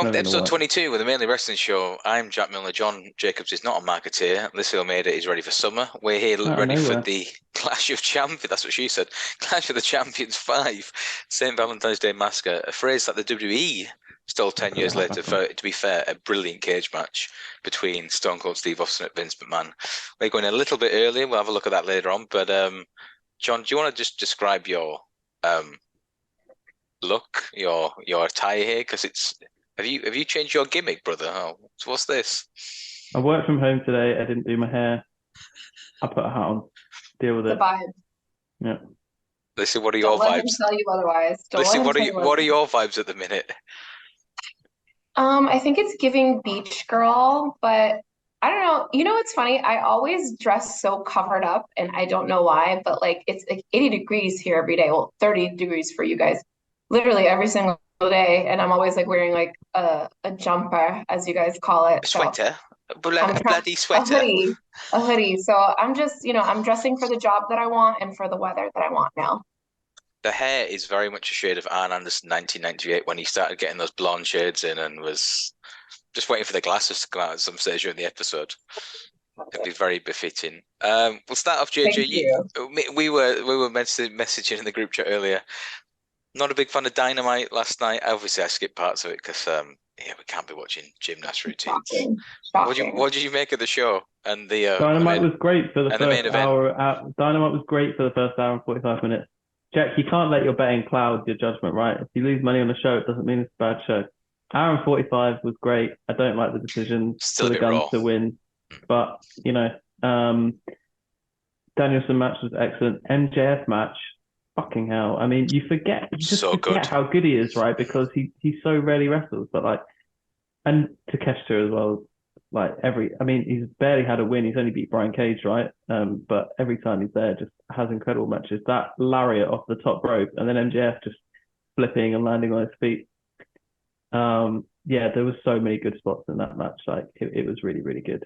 Welcome to Never gonna episode work. 22 with the Mainly Wrestling Show. I'm Jack Milner. John Jacobs is not a marketeer. Lissy Almeida is ready for summer. We're here Out of ready for nowhere. the Clash of Champions. That's what she said. Clash of the Champions 5. St. Valentine's Day Massacre. A phrase that the WWE stole 10 years later for, to be fair, a brilliant cage match between Stone Cold Steve Austin and Vince McMahon. We're going a little bit early. We'll have a look at that later on. But John, do you want to just describe your um, look, your attire here? Because it's have you changed your gimmick, brother? Oh, so what's this? I worked from home today. I didn't do my hair. I put a hat on. Deal with The it. vibe. Yeah. Listen, what are Don't your let him vibes? tell you otherwise. Don't let Listen, him tell you what are otherwise. your vibes at the minute? I think it's giving beach girl, but I don't know. You know what's funny? I always dress so covered up, and I don't know why, but like it's like 80 degrees here every day. Well, 30 degrees for you guys, literally every single day, and I'm always like wearing like a jumper, as you guys call it. A So sweater, I'm a trying bloody a sweater. hoodie, a hoodie. So I'm just, I'm dressing for the job that I want and for the weather that I want now. The hair is very much a shade of Arn Anderson 1998 when he started getting those blonde shades in and was just waiting for the glasses to come out at some stage during the episode. It'd be very befitting. We'll start off, JJ. Thank you. We were messaging in the group chat earlier. Not a big fan of Dynamite last night. Obviously, I skipped parts of it because yeah, we can't be watching gymnast routines. Shocking. What did you Shocking. what did you make of the show and the Dynamite main was great for the and the main first event? hour. Dynamite was great for the first hour and 45 minutes. Jack, you can't let your betting cloud your judgment, right? If you lose money on the show, it doesn't mean it's a bad show. Hour and 45 was great. I don't like the decision Still for a the bit Guns raw. to win, but Danielson match was excellent. MJF match, fucking hell. I mean, you just So forget good. how good he is, right? Because he so rarely wrestles, but like, and Takeshita as well. Like I mean, he's barely had a win. He's only beat Brian Cage, right? But every time he's there, just has incredible matches. That lariat off the top rope, and then MJF just flipping and landing on his feet. Yeah, there was so many good spots in that match. Like it was really, really good.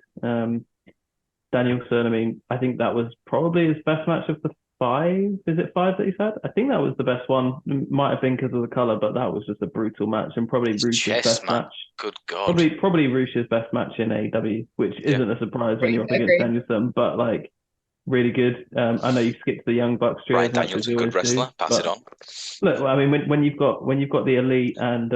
Danielson, I mean, I think that was probably his best match of the five. Is it five that he's had? I think that was the best one. It might have been because of the color, but that was just a brutal match and probably His Rush's chest, best man. match. Good God. Probably Rush's best match in AEW, which Yeah. isn't a surprise when you're up against Agree. Danielson, but like really good. I know you skipped the Young Bucks trio Ryan as much as Daniels, a you good always do, wrestler. Pass it but on. look, I mean, when you've got the elite and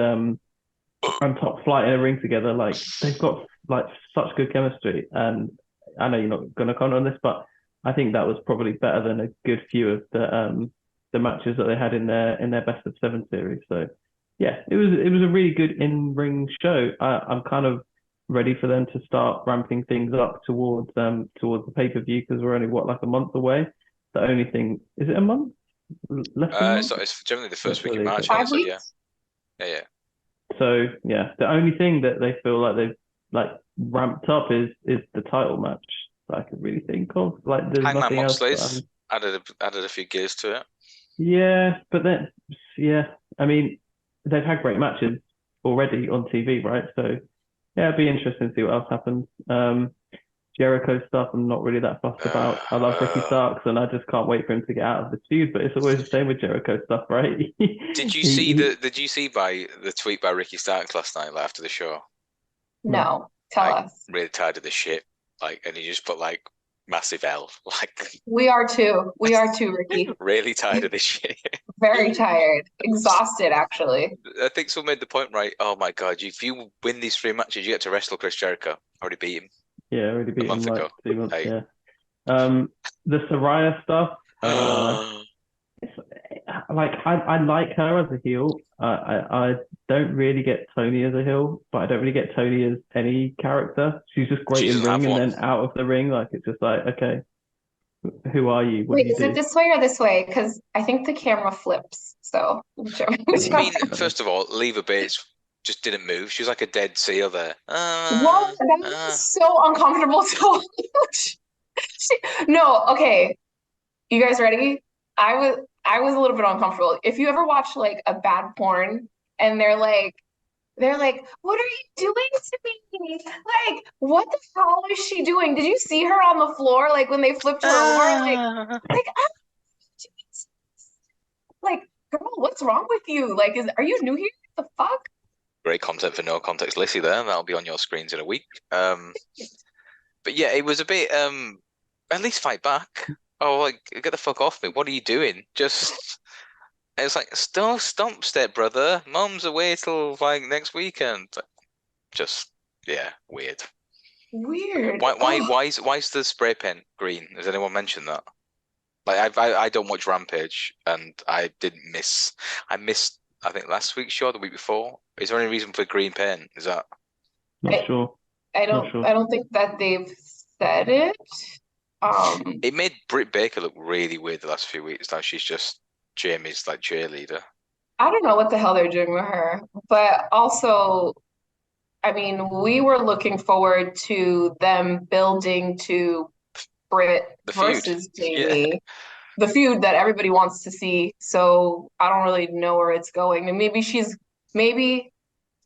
top flight in a ring together, like they've got like such good chemistry. And I know you're not going to comment on this, but I think that was probably better than a good few of the matches that they had in their best of seven series. So yeah, it was a really good in ring show. I'm kind of ready for them to start ramping things up towards the pay per view because we're only like a month away. The only thing is it a month less than a month? It's generally the first week in Literally, March, but isn't it? 5 So yeah, weeks? yeah. so yeah, the only thing that they feel like they've like ramped up is the title match that I could really think of. Like there's Hangman nothing else that Moxley's added a few gears to it. yeah, but then yeah, I mean they've had great matches already on TV, right? So yeah, it'd be interesting to see what else happens. Jericho stuff I'm not really that fussed about. I love Ricky Uh, Starks and I just can't wait for him to get out of this feud, but it's always the same with Jericho stuff, right? did you see by the tweet by Ricky Starks last night like, after the show? No. No. Tell Like us. really tired of this shit. Like, and he just put like massive L. Like We are too. We are too, Ricky. really tired of this shit. Very tired. Exhausted, actually. I think someone made the point right. Oh my God, if you win these three matches, you get to wrestle Chris Jericho. Already beat him Yeah, already a beat him month like ago. 2 months, Hey. yeah. The Soraya stuff, it's, like I like her as a heel. I don't really get Tony as a heel, but I don't really get Tony as any character. She's just great She in doesn't have ring and one. then out of the ring, like it's just like, okay, who are you? What do Wait, you is it do? this way or this way? Because I think the camera flips. So whichever, I mean, whichever. first of all, Leva Bates just didn't move. She was like a dead seal there. What? That was so uncomfortable to watch. No, okay. You guys ready? I was a little bit uncomfortable. If you ever watch like a bad porn and they're like, what are you doing to me? Like, what the hell is she doing? Did you see her on the floor like when they flipped her over? Like, like, girl, what's wrong with you? Like, are you new here? What the fuck? great content for No Context Lissy there. That'll be on your screens in a week. But yeah, it was a bit at least fight back. Oh, like, get the fuck off me. What are you doing? Just it's like stomp step, brother. Mom's away till like next weekend. Just yeah, weird. Weird. Why is the spray paint green? Has anyone mentioned that? Like I don't watch Rampage, and I missed I think last week's show, the week before. Is there any reason for green paint? Is that Not sure. I Not sure. don't think that they've said it. It made Britt Baker look really weird the last few weeks. Now she's just Jamie's like cheerleader. I don't know what the hell they're doing with her, but also, I mean, we were looking forward to them building to Britt The feud. versus Jamie, the feud that everybody wants to see. So I don't really know where it's going. And maybe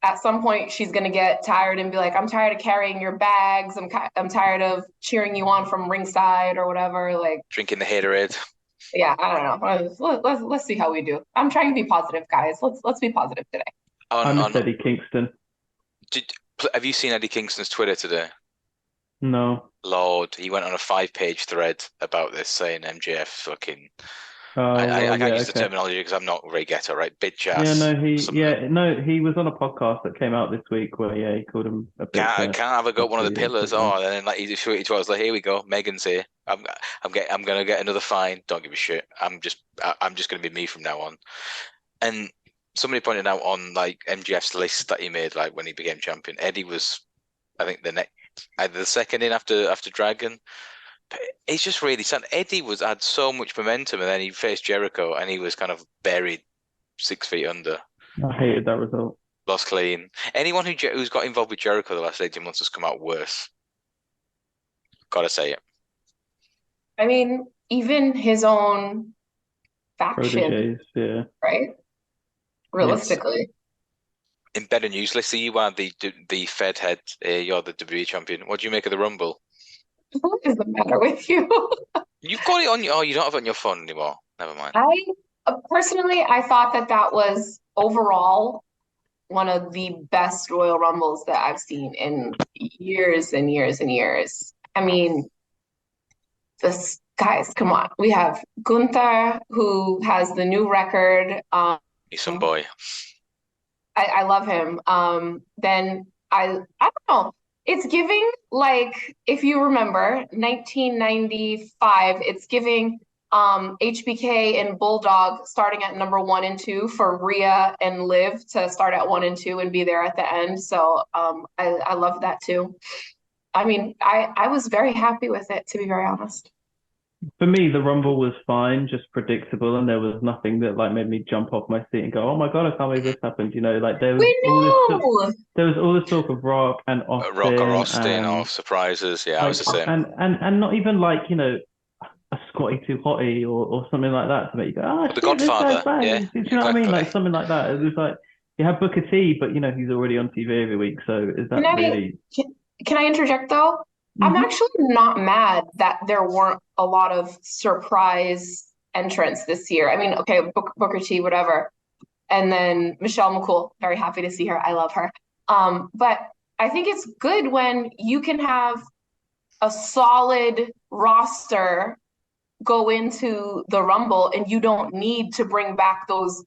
at some point she's gonna get tired and be like, I'm tired of carrying your bags. I'm tired of cheering you on from ringside or whatever. Like Drinking the haterade. yeah, I don't know. Let's see how we do. I'm trying to be positive, guys. Let's be positive today. I miss Eddie Kingston. Have you seen Eddie Kingston's Twitter today? No. Lord, he went on a 5-page thread about this, saying MJF fucking. Oh, I can't use the terminology because I'm not very ghetto, right? Bitch ass. He was on a podcast that came out this week where he called him a bitch. Can't have a go at one of the pillars. Oh, and then like he just tweeted to us like, here we go, Megan's here. I'm gonna get another fine. Don't give a shit. I'm just gonna be me from now on. And somebody pointed out on like MJF's list that he made like when he became champion, Eddie was, I think, either the second in after Dragon. But it's just really sad. Eddie had so much momentum, and then he faced Jericho, and he was kind of buried 6 feet under. I hated that result. Lost clean. Anyone who's got involved with Jericho the last 18 months has come out worse. Gotta say it. I mean, even his own faction, yeah. right? Realistically. In better news, Lissy, you are the Fed head. You're the WWE champion. What do you make of the Rumble? What is the matter with you? You've got it on your. Oh, you don't have it on your phone anymore. Never mind. Personally, I thought that was overall one of the best Royal Rumbles that I've seen in years and years and years. I mean, guys, come on. We have Gunther, who has the new record. He's some boy. I love him. Then I don't know. It's giving, like, if you remember 1995, it's giving HBK and Bulldog starting at number 1 and 2 for Rhea and Liv to start at 1 and 2 and be there at the end. So I love that too. I mean, I was very happy with it, to be very honest. For me, the Rumble was fine, just predictable, and there was nothing that like made me jump off my seat and go, "Oh my god, I can't believe this happened!" You know, like there was all this talk of Rock and Austin, or surprises. Yeah, I was the same. And not even like, you know, a Scotty Too Hotty or something like that to make you go, "Oh, the Godfather." Yeah, do you know what I mean? Like something like that. It was like you have Booker T, but you know he's already on TV every week. So is that really? Can I interject though? I'm actually not mad that there weren't a lot of surprise entrants this year. I mean, okay, Booker T, whatever. And then Michelle McCool, very happy to see her. I love her. But I think it's good when you can have a solid roster go into the Rumble and you don't need to bring back those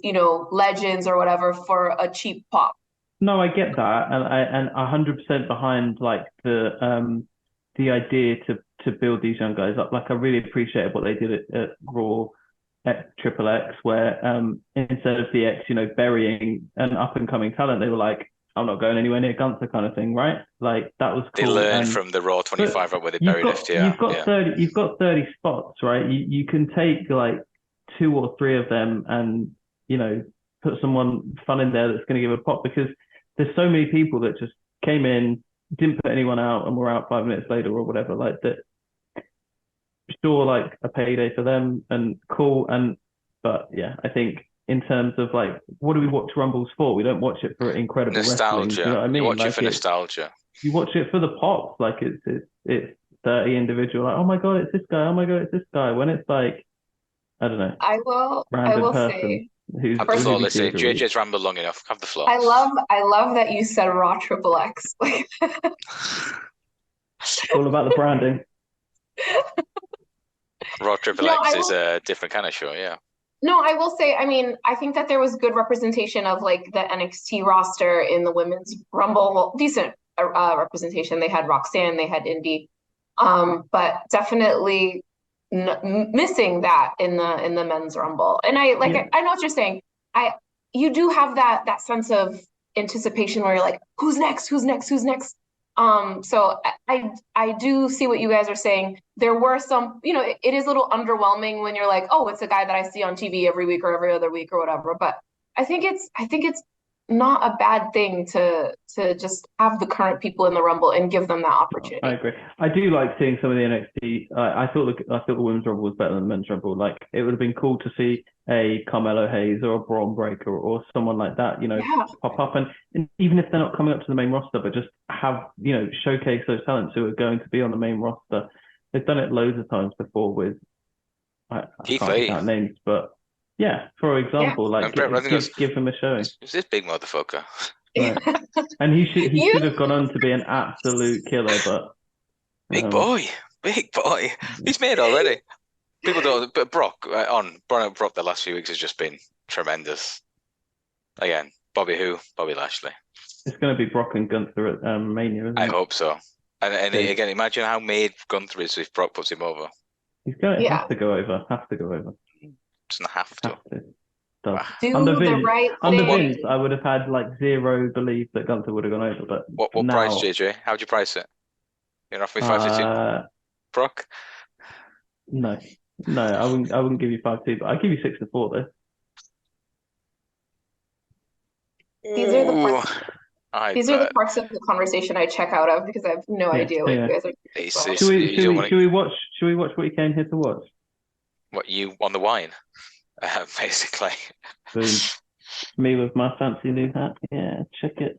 you know, legends or whatever for a cheap pop. No, I get that, and 100% behind like the idea to build these young guys up. Like I really appreciated what they did at Raw at Triple X, where instead of DX, you know, burying an up and coming talent, they were like, "I'm not going anywhere near Gunther," kind of thing, right? Like that was cool. They learned from the Raw 25 where they buried FTR. You've got 30 spots, right? You can take like 2 or 3 of them, and you know, put someone fun in there that's going to give a pop, because there's so many people that just came in, didn't put anyone out, and were out 5 minutes later or whatever. Like that, sure, like a payday for them and cool. But yeah, I think in terms of like, what do we watch Rumbles for? We don't watch it for incredible nostalgia. Wrestling, you know what I mean? You watch like it for nostalgia. You watch it for the pops. Like it's 30 individual. Like, oh my god, it's this guy. Oh my god, it's this guy. When it's like, I don't know. I will say Who's Have the who floor, we Lissy. see every week. JJ's rambled long enough. Have the floor. I love that you said Raw Triple X. All about the branding. Raw Triple No, X is a different kind of show, yeah. No, I will say, I mean, I think that there was good representation of like the NXT roster in the women's Rumble. Well, decent representation. They had Roxanne, they had Indy, but definitely missing that in the men's Rumble. And I like, I know what you're saying. You do have that sense of anticipation where you're like, who's next? Who's next? Who's next? So I do see what you guys are saying. There were some, it is a little underwhelming when you're like, oh, it's a guy that I see on TV every week or every other week or whatever. But I think it's not a bad thing to just have the current people in the Rumble and give them that opportunity. I agree. I do like seeing some of the NXT. I thought the women's Rumble was better than the men's Rumble. Like, it would have been cool to see a Carmelo Hayes or a Braun Breaker or someone like that, pop up, and even if they're not coming up to the main roster, but just have, showcase those talents who are going to be on the main roster. They've done it loads of times before with I can't count names, but yeah, for example, like give him a showing. Who's this big motherfucker? Right. And he should have gone on to be an absolute killer, but big boy. He's made already. People don't, but Brock the last few weeks has just been tremendous. Again, Bobby Lashley. It's going to be Brock and Gunther at Mania, isn't it? I hope so. And again, imagine how made Gunther is if Brock puts him over. He's going to have to go over. Doesn't have to. Do under the Vince, right under thing. Vince, I would have had like zero belief that Gunther would have gone over. But what now, price, JJ? How'd you price it? You're offering 550. Brock? No, I wouldn't give you 5-2, but I'd give you 6-4 though. These are the parts of the conversation I check out of because I have no idea what you guys are. Should we watch what you came here to watch? What, you on the wine? Basically. Boom. Me with my fancy new hat. Yeah, check it.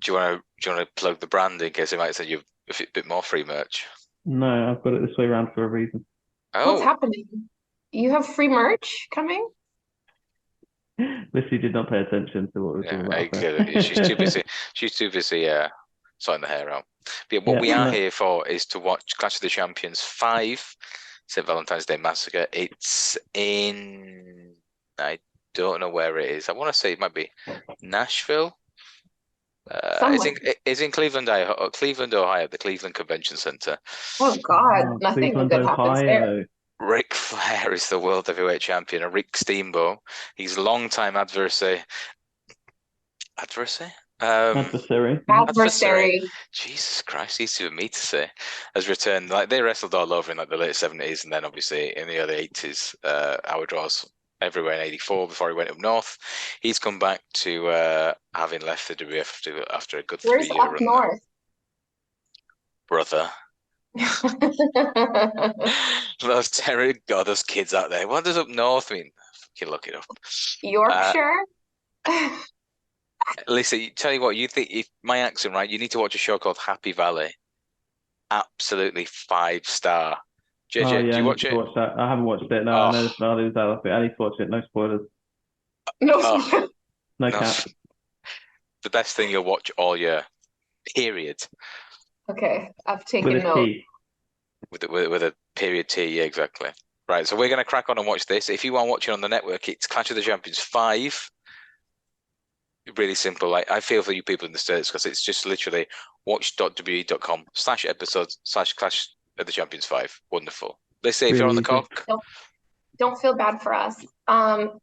Do you want to plug the brand in case they might send you a bit more free merch? No, I've got it this way around for a reason. Oh. What's happening? You have free merch coming? Lissy did not pay attention to what we were talking about. I get it. She's too busy. She's too busy sorting the hair out. But what we are here for is to watch Clash of the Champions 5, St. Valentine's Day Massacre. It's in, I don't know where it is. I want to say it might be Nashville. It's in Cleveland, Ohio, the Cleveland Convention Center. Oh God, nothing Cleveland, good happens there. Ric Flair is the World Heavyweight Champion, and Rick Steamboat, he's longtime adversary. Adversary. Jesus Christ, easy for me to say. Has returned. Like, they wrestled all over in like the late 70s, and then obviously in the early 80s, Howard Draws everywhere in 84 before he went up north. He's come back to having left the WWF after a good 3-year run. Where's up north? Brother. Those those kids out there. What does up north mean? You look it up. Yorkshire. Listen, tell you what, you think if my accent, right? You need to watch a show called Happy Valley. Absolutely 5-star. JJ, do you watch it? Watch that. I haven't watched it. No, I know the finale is out. I need to watch it. No spoilers. No cap. The best thing you'll watch all year. Period. Okay, I've taken note. T. With a period T, yeah, exactly. Right, so we're going to crack on and watch this. If you want to watch it on the network, it's Clash of the Champions 5. Really simple. Like, I feel for you people in the States because it's just literally watch.we.com/episodes/Clash of the Champions 5. Wonderful. Let's say if you're on the cock. Don't feel bad for us.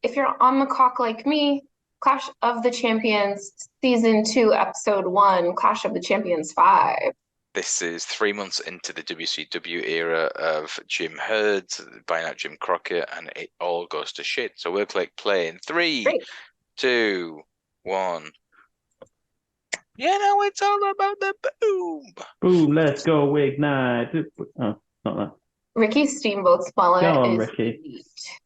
If you're on the cock like me, Clash of the Champions Season 2, Episode 1, Clash of the Champions 5. This is 3 months into the WCW era of Jim Herd buying out Jim Crockett, and it all goes to shit. So we'll click play in 3, 2, 1. It's all about the boom. Boom, let's go, wig night. Oh, not that. Ricky Steamboat Smollett is Ricky. Elite.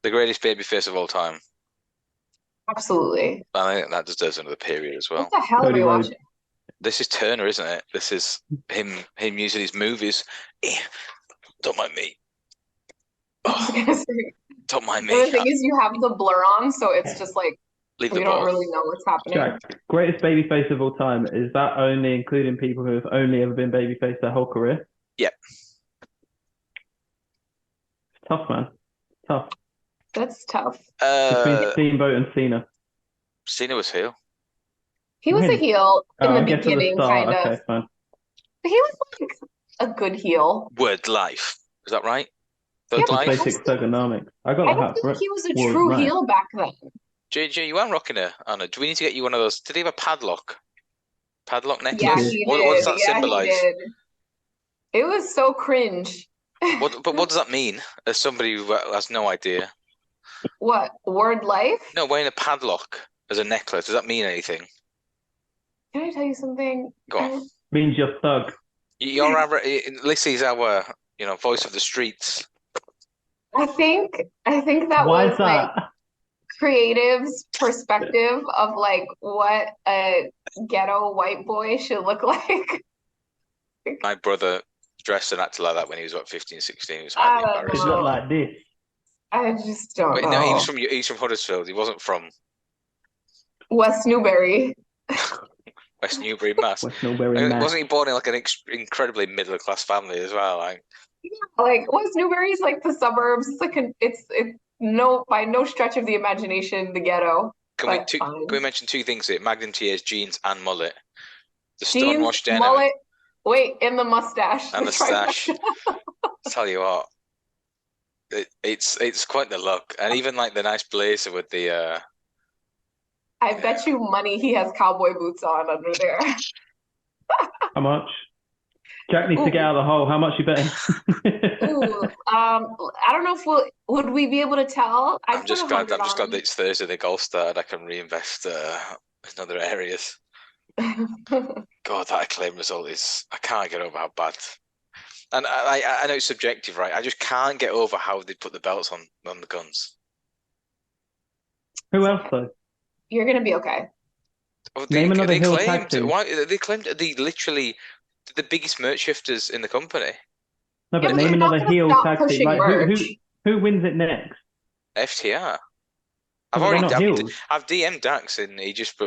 The greatest babyface of all time. Absolutely. I think that deserves another period as well. What the hell are we watching? This is Turner, isn't it? This is him using his movies. Don't mind me. Oh. Don't mind And the me. thing is, you have the blur on, so it's just like Leave we the don't ball. really know what's happening. Jack, greatest babyface of all time. Is that only including people who have only ever been babyface their whole career? Yep. Tough, man. Tough. That's tough. Between Steamboat and Cena. Cena was heel. He was a When? heel in the I guess at the beginning, start. kind of. Okay, fine. But he was like a good heel. Word life. Is that right? Yeah, Third but life? Basic ergonomics. I got I the don't hat. think he was a Well, true right. heel back then. JJ, you aren't rocking it, Anna. Do we need to get you one of those? Did he have a padlock? Padlock necklace? Yeah, did. he What did. does that Yeah, he symbolize? did. It was so cringe. But what does that mean? As somebody who has no idea. What? Word life? No, wearing a padlock as a necklace, does that mean anything? Can I tell you something? Go on. Means you're thug. You're our, Lissy's our, voice of the streets. I think that Why was is like that? creative's perspective of like what a ghetto white boy should look like. My brother dressed and acted like that when he was, 15, 16. He was highly I don't embarrassed. It know. looked like this. I just don't Wait, know. no, he's from Huddersfield. He wasn't from West Newbury. West Newbury, Mass. West Newbury, Mass. Wasn't he born in like an incredibly middle class family as well? Like West Newbury's like the suburbs. It's like it's no by no stretch of the imagination the ghetto. Can Fine. we mention two things here? Magnum TA's jeans and mullet. The Jeans, stonewashed denim mullet, wait, and the mustache. and the stash. trifecta. Tell you what, it's quite the look, and even like the nice blazer with the. I bet you money he has cowboy boots on under there. How much? Jack needs to get out of the hole. How much you betting? Ooh, I don't know if would we be able to tell? I'm just glad on. that it's Thursday. The golf started. I can reinvest in other areas. God, that acclaim result is. I can't get over how bad. And I know it's subjective, right? I just can't get over how they put the belts on the guns. Who else though? You're gonna be okay. Oh, Name another heel tag claimed team. why they claimed they literally the biggest merch shifters in the company. No, but Yeah, but name they're not another gonna heel stop tag team. pushing Like merch. who wins it next? FTR. But they're not heels. I've DM'd Dax and he just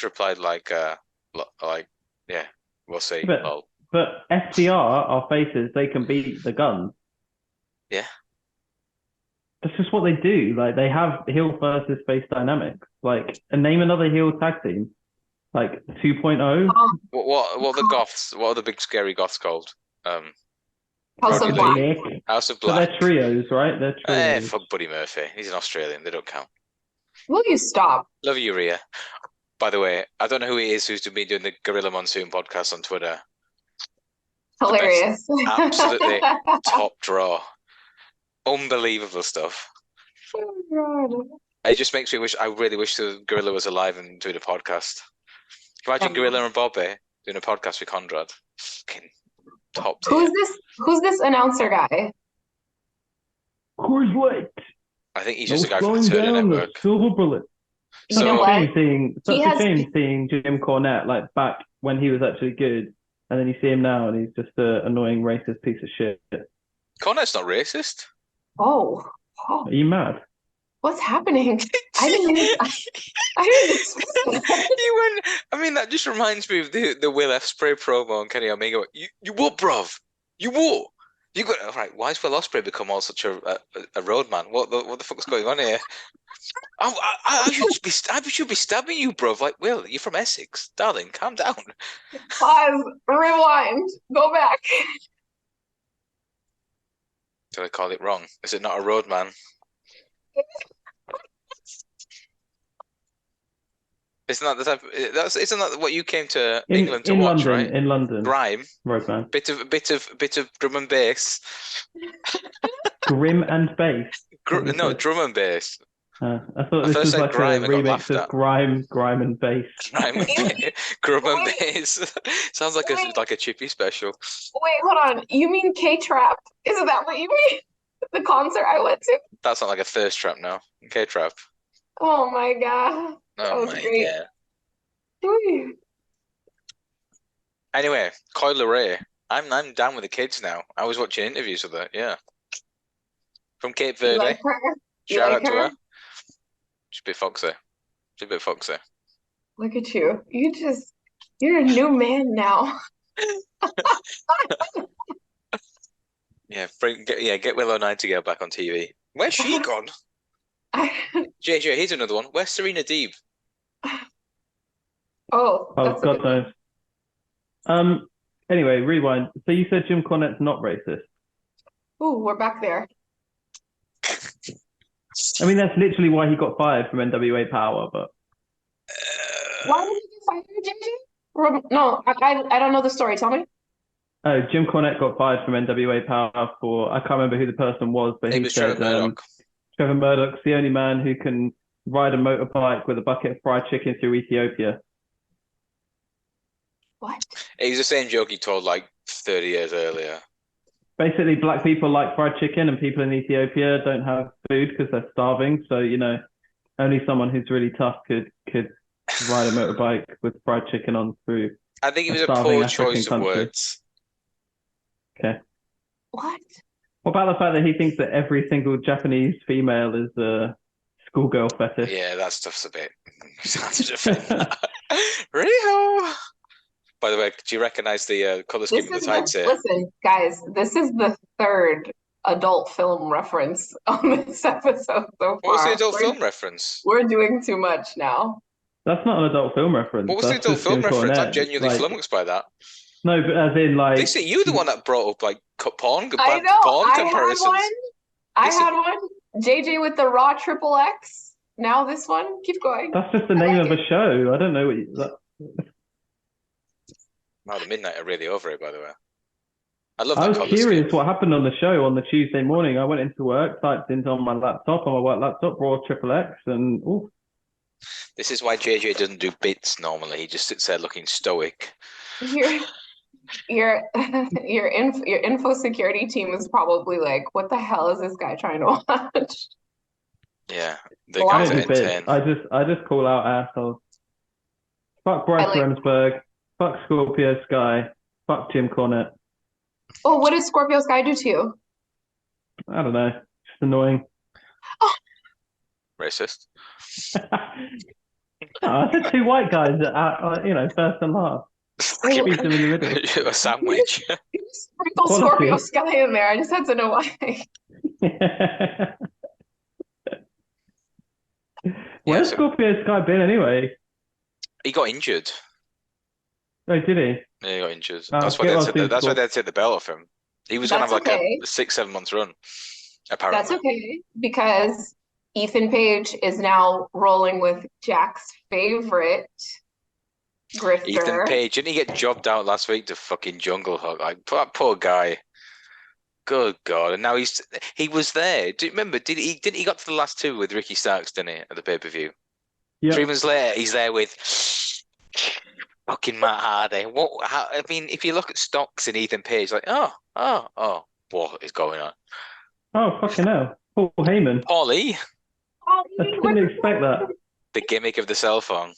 replied like yeah, we'll see. But FTR are faces. They can beat the Guns. Yeah. That's just what they do. Like they have heel versus face dynamics. Like, and name another heel tag team. Like 2.0. What are the goths? What are the big scary goths called? House of Black. House of But Black. they're trios, right? They're trios. Fuck Buddy Murphy. He's an Australian. They don't count. Will you stop? Love you, Rhea. By the way, I don't know who he is who's been doing the Gorilla Monsoon podcast on Twitter. Hilarious. Absolutely top draw. Unbelievable stuff. Oh God. It just makes me wish. I really wish the Gorilla was alive and doing a podcast. Imagine Gorilla and Bobby doing a podcast with Conrad. Fucking top tier. Who's this announcer guy? Coors Light. I think he's just a guy from the Turner Network. Silver bullet. You know what? Such a shame seeing Jim Cornette like back when he was actually good, and then you see him now and he's just an annoying racist piece of shit. Cornette's not racist. Oh. Are you mad? What's happening? I didn't expect that. You went. I mean, that just reminds me of the Will Ospreay promo on Kenny Omega. You what, bruv? You what? You got all right. Why has Will Ospreay become all such a roadman? What the fuck's going on here? I should be stabbing you, bruv. Like, Will, you're from Essex, darling. Calm down. Pause. Rewind. Go back. Did I call it wrong? Is it not a roadman? Isn't that the type? Isn't that what you came to England to watch, London, right? In London, Grime, roadman. bit of drum and bass. Grim and bass. No, drum and bass. I thought this was like a remix of Grime and Bass. Grime and Bass. Sounds like a Chippy special. Wait, hold on. You mean K-Trap? Is that what you mean? The concert I went to? That's not like a thirst trap, no. K-Trap. Oh my God. Oh my great. God. Whew. Anyway, Coy Leray. I'm down with the kids now. I was watching interviews with her, yeah. From Cape Verde. Like her? Shout like out to her? her. She's a bit foxy. She's a bit foxy. Look at you. You're a new man now. Yeah, get Willow Nightingale back on TV. Where's she gone? JJ, here's another one. Where's Serena Deeb? Oh, that's a God good one. knows. Anyway, rewind. So you said Jim Cornette's not racist. Ooh, we're back there. I mean, that's literally why he got fired from NWA Power, but Why did he get fired, JJ? No, I don't know the story. Tell me. oh, Jim Cornette got fired from NWA Power for, I can't remember who the person was, but It he was said Trevor Murdoch. Trevor Murdoch's the only man who can ride a motorbike with a bucket of fried chicken through Ethiopia. What? It was the same joke he told like 30 years earlier. Basically, black people like fried chicken and people in Ethiopia don't have food because they're starving. So, only someone who's really tough could ride a motorbike with fried chicken on through I think it was a starving poor African choice of country. words. Okay. What? What about the fact that he thinks that every single Japanese female is a schoolgirl fetish? Yeah, that stuff's a bit. Rio. By the way, do you recognize the color scheme of the tights here? Listen, guys, this is the third adult film reference on this episode so far. What was the adult film reference? We're doing too much now. That's not an adult film reference. What was the That's adult just film Jim reference? I'm Cornette. genuinely flummoxed by that. No, but as in like. Lissy, you the one that brought up like porn I know. porn comparisons. I had one. JJ with the raw triple X. Now this one. Keep going. That's just the name of a show. I don't know what you. Wow, the midnight are really over it, by the way. I love I that was color curious scheme. what happened on the show on the Tuesday morning. I went into work, typed into on my laptop, raw triple X, and ooh. This is why JJ doesn't do bits normally. He just sits there looking stoic. Your info security team is probably like, what the hell is this guy trying to watch? Yeah, the guys at N10. I just call out assholes. Fuck Bryce Remsburg. Fuck Scorpio Sky. Fuck Jim Cornette. Oh, what did Scorpio Sky do to you? I don't know. Just annoying. Oh. Racist. I said two white guys first and last. Beat them in the middle. A sandwich. You sprinkle Scorpio Sky in there. I just had to know why. Where's Scorpio Sky been anyway? He got injured. Oh, did he? Yeah, he got injured. That's why they took the belt off him. He was going to have like a 6-7 months run, apparently. That's okay, because Ethan Page is now rolling with Jack's favorite grifter. Ethan Page, didn't he get jobbed out last week to fucking Jungle Hook? Like, that poor guy. Good God. And now he was there. Do you remember? Didn't he got to the last two with Ricky Starks, didn't he, at the pay-per-view? Yep. 3 months later, he's there with fucking Matt Hardy. I mean, if you look at stocks in Ethan Page, like, what is going on? Oh, fucking hell. Paul Heyman. Paulie. I didn't expect that. The gimmick of the cell phone.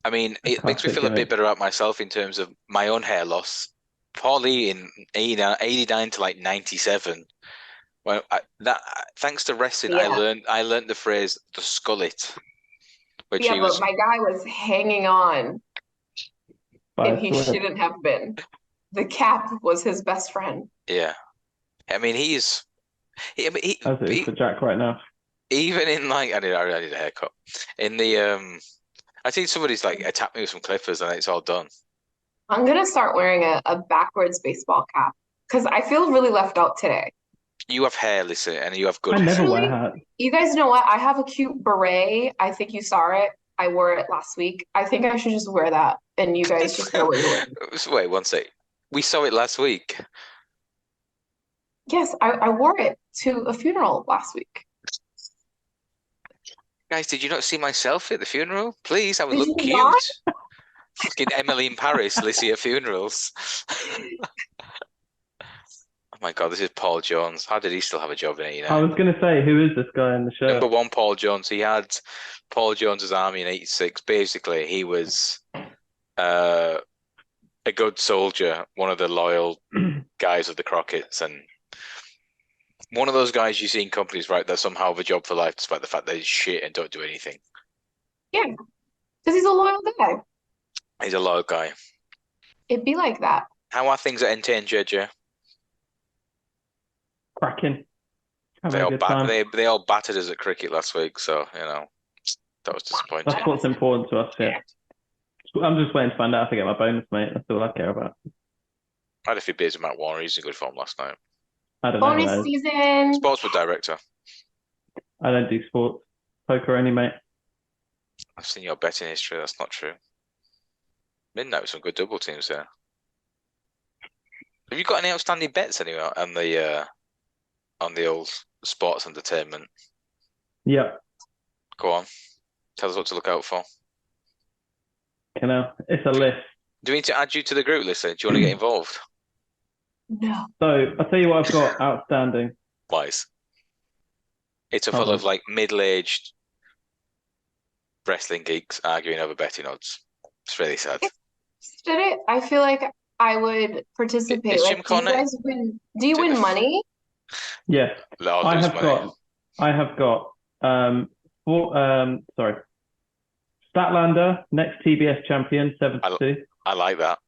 I mean, it makes me feel a bit better about myself in terms of my own hair loss. Paulie in 89 to like 97. Well, thanks to wrestling, yeah. I learned the phrase "the skullet," which but my guy was hanging on, and he shouldn't have been. The cap was his best friend. Yeah, I mean he's for Jack right now. Even in like I need a haircut. In the I think somebody's like attacked me with some clippers and it's all done. I'm gonna start wearing a backwards baseball cap because I feel really left out today. You have hair, Lissy, and you have good hair. I never wear hats. You guys know what? I have a cute beret. I think you saw it. I wore it last week. I think I should just wear that, and you guys just know what you're wearing. Wait one sec. We saw it last week. Yes, I wore it to a funeral last week. Guys, did you not see my selfie at the funeral? Please, I would look cute. Fucking Emily in Paris, Lissy at funerals. Oh my God, this is Paul Jones. How did he still have a job in 89? I was going to say, who is this guy in the show? Number one, Paul Jones. He had Paul Jones's army in 86. Basically, he was a good soldier, one of the loyal guys of the Crockett's, and one of those guys you see in companies, right, that somehow have a job for life despite the fact they're shit and don't do anything. Yeah, because he's a loyal guy. He's a loyal guy. It'd be like that. How are things at NT and JJ? Cracking. Having a good time. They all battered us at cricket last week, so that was disappointing. That's what's important to us. Yeah. I'm just waiting to find out if I get my bonus, mate. That's all I care about. I had a few beers with Matt Warner. He's in good form last night. I don't know. Bonus season. Sportsbook director. I don't do sports. Poker only, mate. I've seen your betting history. That's not true. Midnight with some good double teams there. Have you got any outstanding bets anywhere on the old sports entertainment? Yeah. Go on. Tell us what to look out for. It's a list. Do we need to add you to the group, Lissy? Do you want to get involved? No. So I'll tell you what I've got outstanding. Wise. It's a full of like middle-aged wrestling geeks arguing over betting odds. It's really sad. Did it? I feel like I would participate. Is Like, Jim Cornette? do you guys win? Do you win money? Yes. Lord, I lose have money. got Statlander, next TBS champion, 7-2. I like that.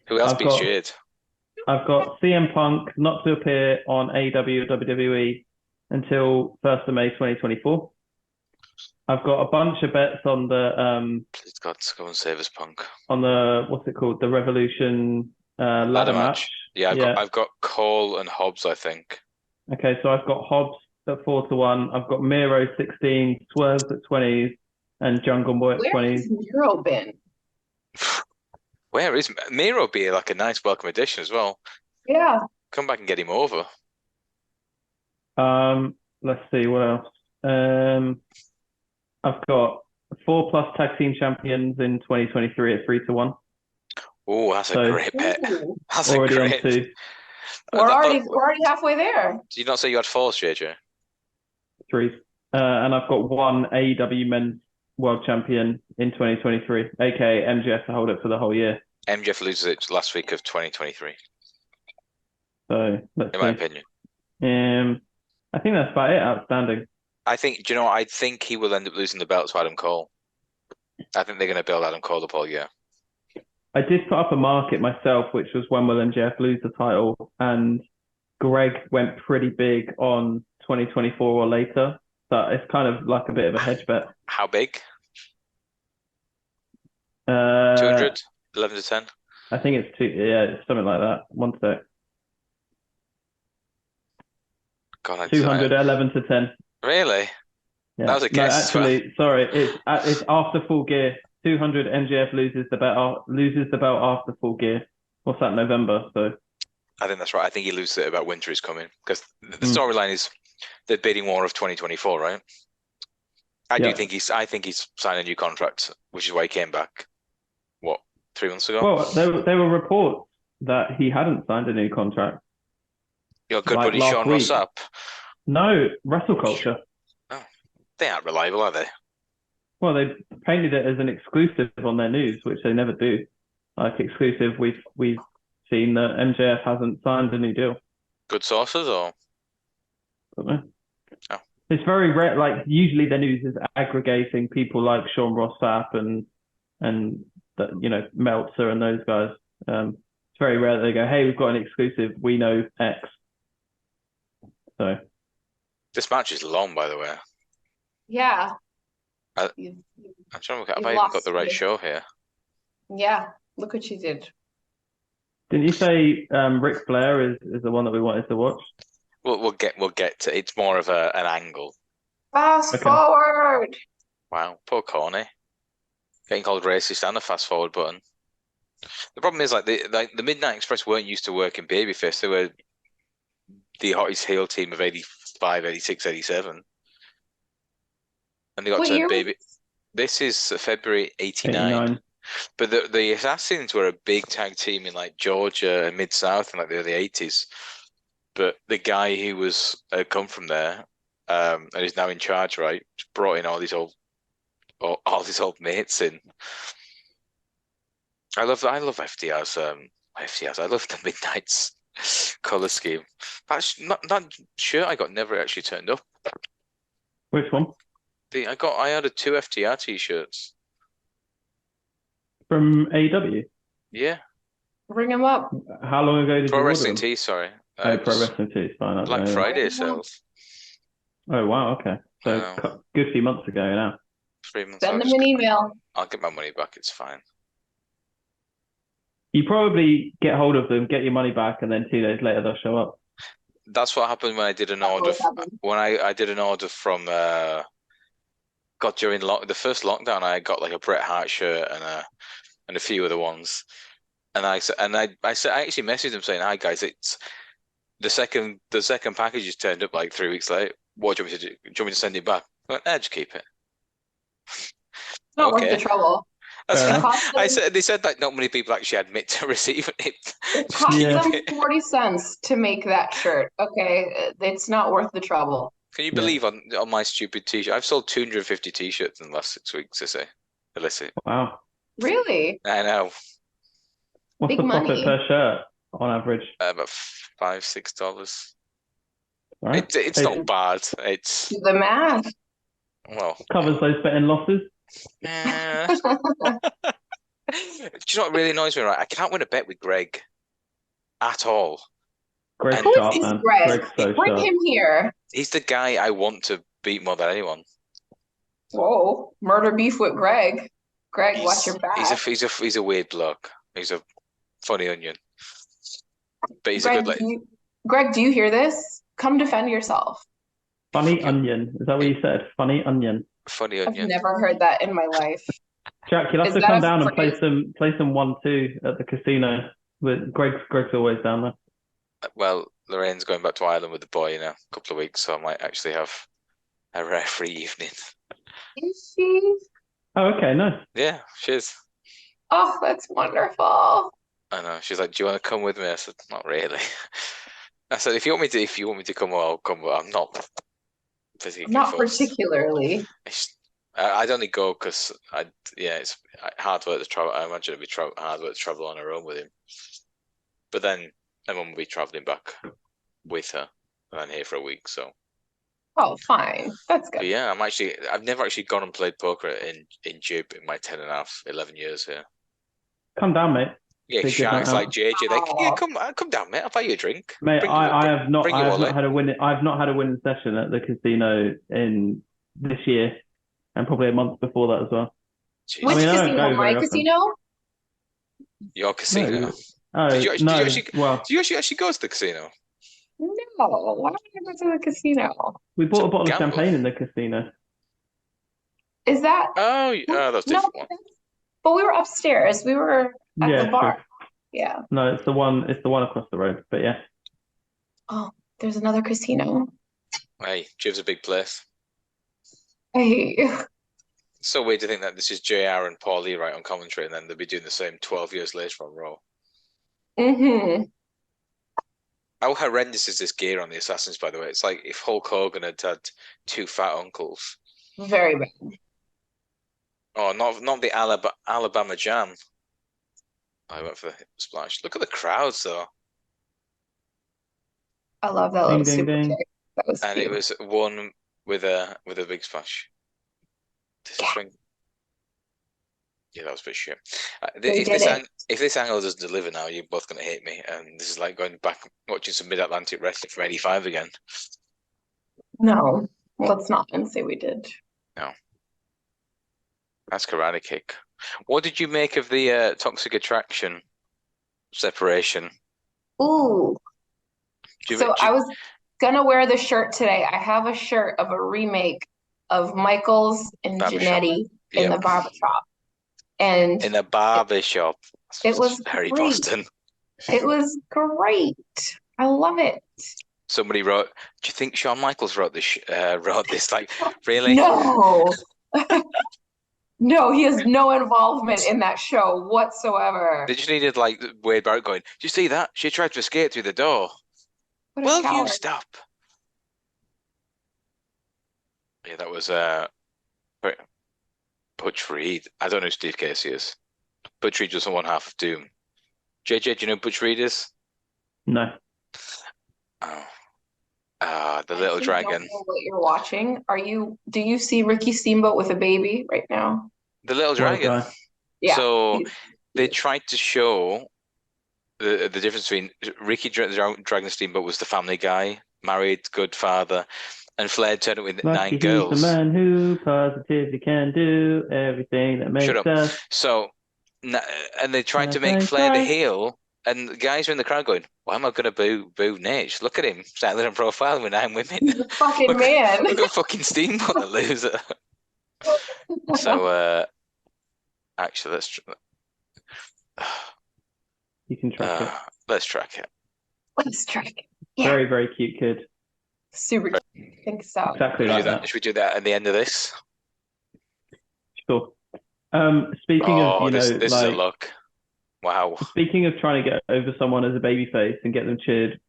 Who else beats Jade? I've got CM Punk not to appear on AEW or WWE until 1st of May 2024. I've got a bunch of bets on the Please God, go and save us, Punk. on the what's it called? The Revolution ladder match. Yeah, I've got Cole and Hobbs, I think. Okay, so I've got Hobbs at 4-1. I've got Miro 16, Swerves at 20s, and Jungle Boy at 20s. Where has Miro been? Where is Miro? Be like a nice welcome addition as well. Yeah. Come back and get him over. Let's see what else. I've got 4+ tag team champions in 2023 at 3-1. Oh, that's a great bet. That's already a great. On 2. We're already halfway there. Did you not say you had 4, JJ? 3. And I've got 1 AEW men's world champion in 2023, aka MJF, to hold it for the whole year. MJF loses it last week of 2023. So let's in my opinion. I think that's about it. Outstanding. I think. Do you know what? I think he will end up losing the belt to Adam Cole. I think they're going to build Adam Cole up all year. I did put up a market myself, which was when will MJF lose the title, and Greg went pretty big on 2024 or later. So it's kind of like a bit of a hedge bet. How big? 200? 11 to 10? I think it's it's something like that. One sec. God, 200, 11 to 10. Really? Yeah. That was a guess. Actually, sorry, it's after Full Gear. 200 MJF loses the belt after Full Gear. What's that, November? So I think that's right. I think he loses it about winter is coming, because the storyline is the bidding war of 2024, right? I think he's signed a new contract, which is why he came back. What, 3 months ago? Well, there were reports that he hadn't signed a new contract. Your good buddy Sean Ross Sapp. No, Wrestle Culture. Oh, they aren't reliable, are they? Well, they painted it as an exclusive on their news, which they never do. Like exclusive, we've seen that MJF hasn't signed a new deal. Good sources, or? Don't know. Oh. It's very rare. Like usually, the news is aggregating people like Sean Ross Sapp and Meltzer and those guys. It's very rare that they go, "Hey, we've got an exclusive. We know X." So this match is long, by the way. Yeah. I'm trying to look at. Have I even got the right show here? Yeah. Look what you did. Didn't you say Ric Flair is the one that we wanted to watch? We'll get to. It's more of an angle. Fast forward. Wow, poor Corny. Getting called racist and a fast forward button. The problem is the Midnight Express weren't used to working babyface. They were the hottest heel team of 85, 86, 87. And they got turned baby. This is February 89. But the Assassins were a big tag team in like Georgia and Mid-South in like the early 80s. But the guy who was come from there and is now in charge, right, brought in all these old mates in. I love FDR's FDR's. I love the Midnight's Color scheme. That's not that shirt I got never actually turned up. Which one? I ordered 2 FTR t-shirts. From AEW? Yeah. Bring him up. How long ago did Pro you Wrestling order them? Tee, sorry. Oh, Pro Wrestling Tees, fine. I don't Black know. Friday sales. Oh, wow, okay. So, good few months ago now. 3 months. Send them an email. I'll get my money back. It's fine. You probably get hold of them, get your money back, and then 2 days later they'll show up. That's what happened when I did an order. When I did an order from during the first lockdown, I got like a Bret Hart shirt and a few other ones. And I actually messaged them saying, "Hi guys, it's the second package has turned up like 3 weeks late. What do you want me to do? Do you want me to send it back?" I went, just keep it. Not worth the trouble. They said that not many people actually admit to receiving it. It cost them 40 cents to make that shirt. Okay, it's not worth the trouble. Can you believe on my stupid t-shirt? I've sold 250 t-shirts in the last 6 weeks, Lissy. Wow. Really? I know. What's the profit per shirt on average? About $5-6. Right. It's not bad. It's the math. Well, covers those betting losses. Do you know what really annoys me? Right, I can't win a bet with Greg at all. Greg's sharp, man. Greg? Bring him here. He's the guy I want to beat more than anyone. Whoa, murder beef with Greg. Greg, watch your back. He's a weird bloke. He's a funny onion. But he's a good Greg, do you hear this? Come defend yourself. Funny onion. Is that what you said? Funny onion. Funny onion. I've never heard that in my life. Jack, you'll have to come down and play some 1-2 at the casino. But Greg's always down there. Well, Lorraine's going back to Ireland with the boy in a couple of weeks, so I might actually have a rare free evening. Is she? Oh, okay, nice. Yeah, she is. Oh, that's wonderful. I know. She's like, "Do you want to come with me?" I said, "Not really." I said, "If you want me to come, I'll come." But I'm not particularly. I'd only go because it's hard work to travel. I imagine it'd be hard work to travel on her own with him. But then my mum will be traveling back with her, and I'm here for a week, so. Oh, fine. That's good. But yeah, I've never actually gone and played poker in Jib in my 11 years here. Come down, mate. Yeah, sharks like JJ. Come down, mate. I'll buy you a drink. Mate, I've not had a winning session at the casino in this year, and probably a month before that as well. Jeez. Which casino? My casino? Your casino? No. Did you actually go to the casino? No. Why would I go to the casino? We bought a bottle of champagne in the casino. Is that? Oh, that's different one. But we were upstairs. We were at the bar. True. Yeah. No, it's the one across the road. But yeah. Oh, there's another casino. Hey, Jib's a big place. Hey. It's so weird to think that this is JR and Paul Lee right on commentary, and then they'll be doing the same 12 years later on Raw. Mm-hmm. How horrendous is this gear on the Assassins, by the way? It's like if Hulk Hogan had 2 fat uncles. Very bad. Oh, not the Alabama Jam. I went for the splash. Look at the crowds, though. I love that little super kick. That was cute. It was one with a big splash. Yeah, that was a bit shit. If this angle doesn't deliver now, you're both going to hate me. And this is like going back watching some Mid-Atlantic wrestling from '85 again. No, let's not and say we did. No. That's Karate Kick. What did you make of the Toxic Attraction separation? Ooh. I was going to wear the shirt today. I have a shirt of a remake of Michaels and Jannetty in the barbershop. And in a barbershop. It was very great. Boston. It was great. I love it. Somebody wrote, "Do you think Shawn Michaels wrote this? Like, really?" No. No, he has no involvement in that show whatsoever. They just needed like Wade Barrett going, "Do you see that? She tried to escape through the door." Will you stop? Yeah, that was Butch Reed. I don't know who Steve Casey is. Butch Reed was on one half of Doom. JJ, do you know who Butch Reed is? No. Oh, the I little actually dragon. don't know what you're watching. Do you see Ricky Steamboat with a baby right now? The little Well dragon. done. Yeah. So they tried to show the difference between Ricky Dragon Steamboat was the family guy, married, good father, and Flair turned up with Lucky 9 he's girls. the man who positively can do everything that makes Shut up. us. So, and they tried to make Flair the heel, and the guys are in the crowd going, "Why am I going to boo Nate? Look at him, standing in profile with 9 women. He's a fucking look, man. Look at fucking Steamboat, the loser." So, actually, You can track it. let's track it. Let's track it. Yeah. Very, very cute kid. Super cute. I think so. Exactly Should we like do that? that. Should we do that at the end of this? Sure. Speaking of, you know, this is a like, look. Wow. speaking of trying to get over someone as a babyface and get them cheered,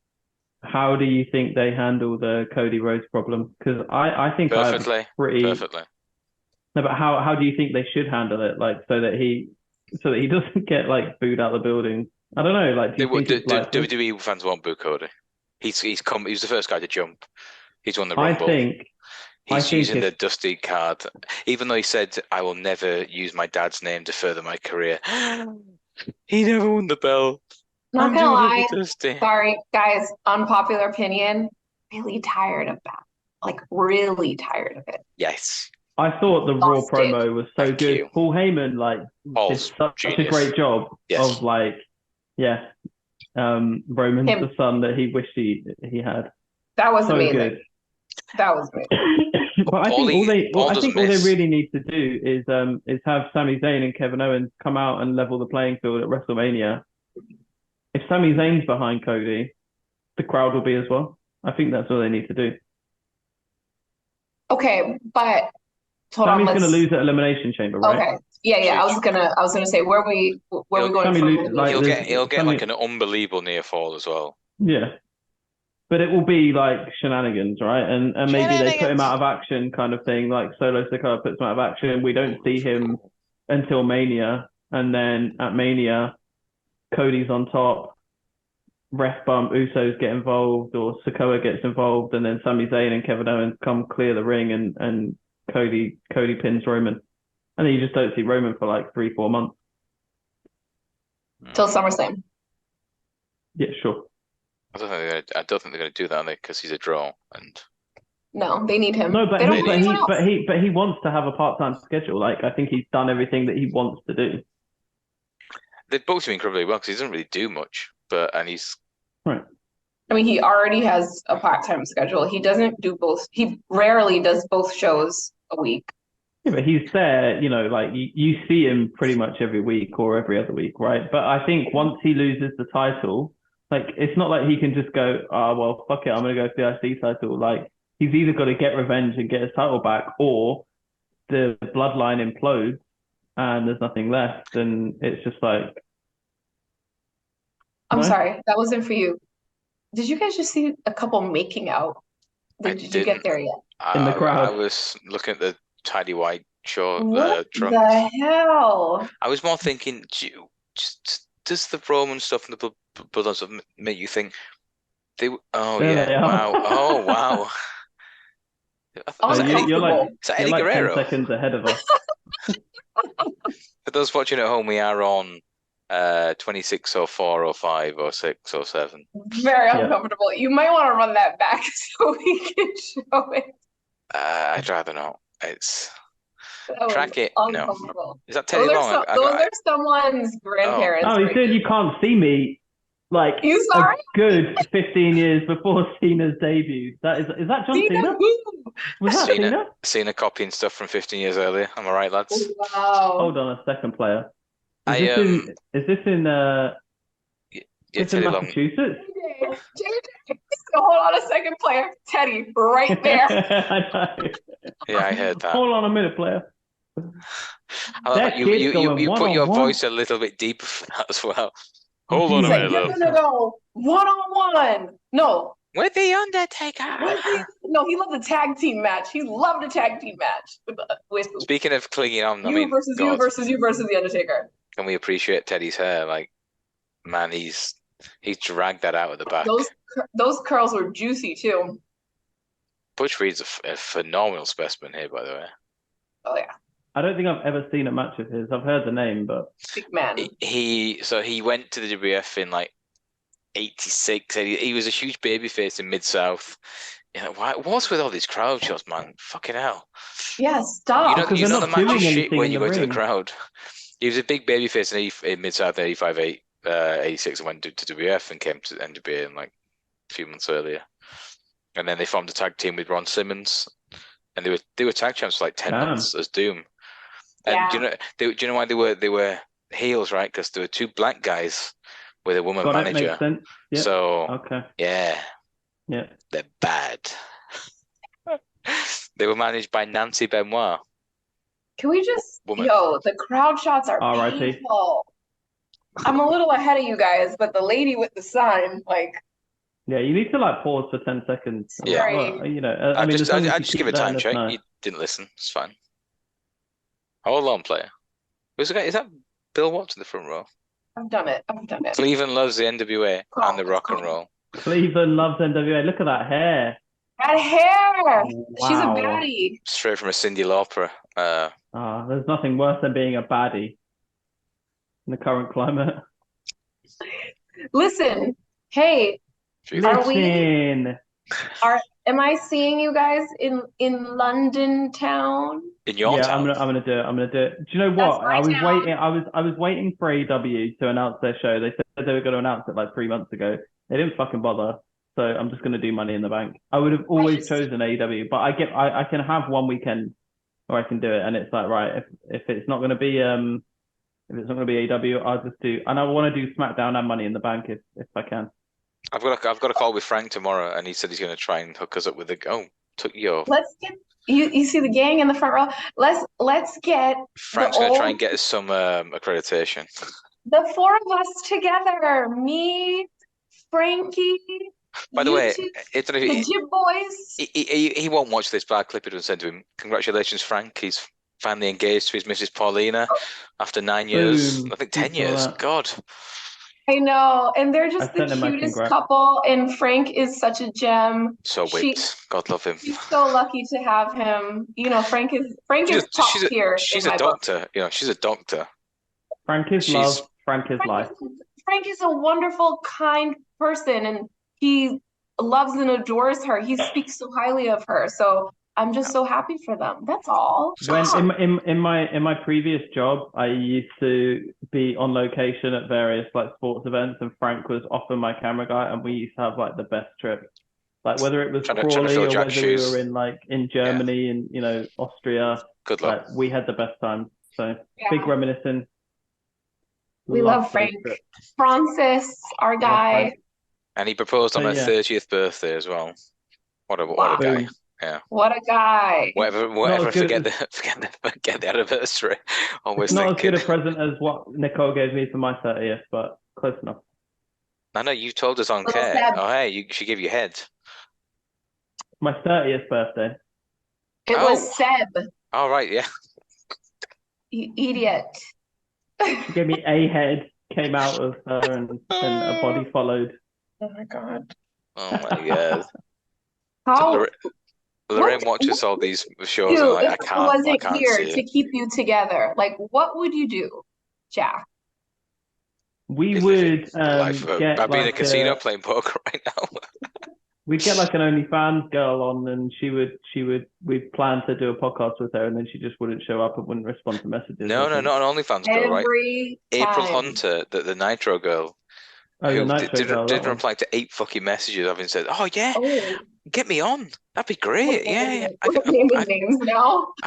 how do you think they handle the Cody Rhodes problem? Because I think Perfectly. Perfectly. No, but how do you think they should handle it? Like, so that he doesn't get like booed out of the building. I don't know. Like, do you think it's likely? WWE fans won't boo Cody. He's the first guy to jump. He's won the I Rumble. think He's using the Dusty card, even though he said, "I will never use my dad's name to further my career." He never won the belt. Not gonna lie. Dusty. Sorry, guys. Unpopular opinion. Really tired of that. Like, really tired of it. Yes. I thought the Raw Exhausted. promo was so Thank good. you. Paul Heyman did such a great job of like, Roman's the son that he wished he had. That was so amazing. Good. That was amazing. But I think all they really need to do is have Sami Zayn and Kevin Owens come out and level the playing field at WrestleMania. If Sami Zayn's behind Cody, the crowd will be as well. I think that's all they need to do. Okay, but Sami's going to lose at Elimination Chamber, right? Okay. Yeah. I was gonna say where we going from? He'll get like an unbelievable near fall as well. Yeah. But it will be like shenanigans, right? And maybe they put him out of action kind of thing, like Solo Sikoa puts him out of action. We don't see him until Mania. And then at Mania, Cody's on top, ref bump, Usos get involved, or Sikoa gets involved, and then Sami Zayn and Kevin Owens come clear the ring and Cody pins Roman. And then you just don't see Roman for like 3-4 months. Till SummerSlam. Yeah, sure. I don't think they're going to do that because he's a draw. And no, they need him. No, but he wants to have a part-time schedule. Like, I think he's done everything that he wants to do. They've booked him incredibly well because he doesn't really do much. And he's right. I mean, he already has a part-time schedule. He doesn't do both. He rarely does both shows a week. Yeah, but he's there, you know, like you see him pretty much every week or every other week, right? But I think once he loses the title, like, it's not like he can just go, well, fuck it, I'm going to go for the IC title. Like, he's either got to get revenge and get his title back, or the bloodline implodes and there's nothing left. And it's just like... I'm sorry, that wasn't for you. Did you guys just see a couple making out? Did you get there yet? In the crowd. I was looking at the tidy white short What trunks. the hell? I was more thinking, does the Roman stuff and the bloodline stuff make you think wow. Oh, wow. You're like Eddie Guerrero? 10 seconds ahead of us. For those watching at home, we are on 26 or 4 or 5 or 6 or 7. Very uncomfortable. You might want to run that back so we can show it. I'd rather not. Track it. No. Is that Teddy Long? Those are someone's grandparents. Oh, he said you can't see me. Like, a good 15 years before Cena's debut. Is that John Cena? Was that Cena? Cena copying stuff from 15 years earlier. Am I right, lads? Wow. Hold on a second, player. Is this in Massachusetts? JJ. Hold on a second, player. Teddy, right there. I know. Yeah, I heard that. Hold on a minute, player. You put your voice a little bit deeper for that as well. Hold on a minute. You're gonna go 1-on-1. No. With the Undertaker. No, he loved the tag team match. He loved a tag team match. Speaking of clinging on, you versus the Undertaker. Can we appreciate Teddy's hair? Like, man, he's He dragged that out at the back. Those curls were juicy too. Butch Reed's a phenomenal specimen here, by the way. Oh yeah. I don't think I've ever seen a match of his. I've heard the name, but Big man. He went to the WWF in like 86. He was a huge babyface in Mid-South. You know, what's with all these crowd shots, man? Fucking hell. Yeah, stop. You know the match is shit when you go to the ring. crowd. He was a big babyface in Mid-South in 85, 86 and went to WWF and came to NWA in like a few months earlier. And then they formed a tag team with Ron Simmons. And they were tag champs for like 10 months as Doom. And do you know why they were heels, right? Because there were two black guys with a woman manager. Makes sense. Yep. So yeah, they're bad. They were managed by Nancy Benoit. Can we just the crowd shots are painful. I'm a little ahead of you guys, but the lady with the sign, like. Yeah, you need to like pause for 10 seconds. Yeah, well, you know, I just give a time check. You didn't listen. It's fine. Hold on, player. Is that Bill Watts in the front row? I've done it. Cleveland loves the NWA and the rock and roll. Cleveland loves NWA. Look at that hair. That hair. Wow. She's a baddie. Straight from a Cyndi Lauper. There's nothing worse than being a baddie in the current climate. Listen, hey, am I seeing you guys in London town? In your town? I'm gonna do it. Do you know what? I was waiting for AEW to announce their show. They said they were going to announce it like 3 months ago. They didn't fucking bother. So I'm just gonna do Money in the Bank. I would have always chosen AEW, but I can have one weekend where I can do it, and it's like, right, if it's not gonna be AEW, I'll just do, and I want to do SmackDown and Money in the Bank if I can. I've got a call with Frank tomorrow, and he said he's going to try and hook us up with Let's get you see the gang in the front row. Let's get Frank's going to try and get us some accreditation. The four of us together, me, Frankie. By the way, the Jib Boys. He won't watch this, but I'll clip it and send to him. Congratulations, Frank. He's finally engaged to his Mrs. Paulina after 9 years. I think 10 years. God. I know, and they're just the cutest couple, and Frank is such a gem. So whipped. God love him. She's so lucky to have him. You know, Frank is top tier. She's a doctor. You know, she's a doctor. Frank is love. Frank is life. Frank is a wonderful, kind person, and he loves and adores her. He speaks so highly of her. So I'm just so happy for them. That's all. When in my previous job, I used to be on location at various like sports events, and Frank was often my camera guy, and we used to have like the best trip. Like whether it was Crawley or whether we were in Germany and Austria. Good luck. Like, we had the best time. So big reminiscing. We love Frank. Francis, our guy. And he proposed on my 30th birthday as well. What a guy. Yeah. What a guy. Whatever. Forget the anniversary. Always not as good a present as what Nicole gave me for my 30th, but close enough. I know you told us on Care. Oh, hey, she gave you head. My 30th birthday. It was Seb. Oh, right, yeah. You idiot. She gave me a head, came out of her, and then a body followed. Oh my god. Oh my god. How? Lorraine watches all these shows and like, I can't here see to keep you together. Like, what would you do, Jack? We would get I'd be in a casino playing poker right now. We'd get like an OnlyFans girl on, and we'd plan to do a podcast with her, and then she just wouldn't show up and wouldn't respond to messages. No, not an OnlyFans girl, right? Time. April Hunter, the Nitro girl. Who didn't reply to 8 fucking messages having said, get me on. That'd be great. Yeah. I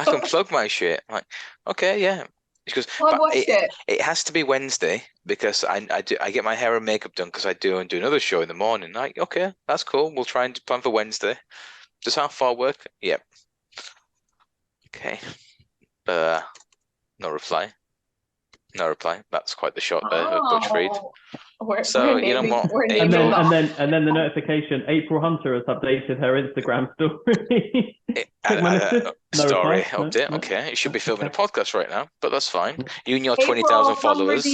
can plug my shit. I'm like, okay, yeah. She goes, it has to be Wednesday because I get my hair and makeup done because I do another show in the morning. Like, okay, that's cool. We'll try and plan for Wednesday. Does how far work? Yep. Okay. No reply. That's quite the shot there of Butch Reed. So you know what? And then the notification: April Hunter has updated her Instagram story. Story update. No. Okay, you should be filming a podcast right now, but that's fine. You and your 20,000 followers.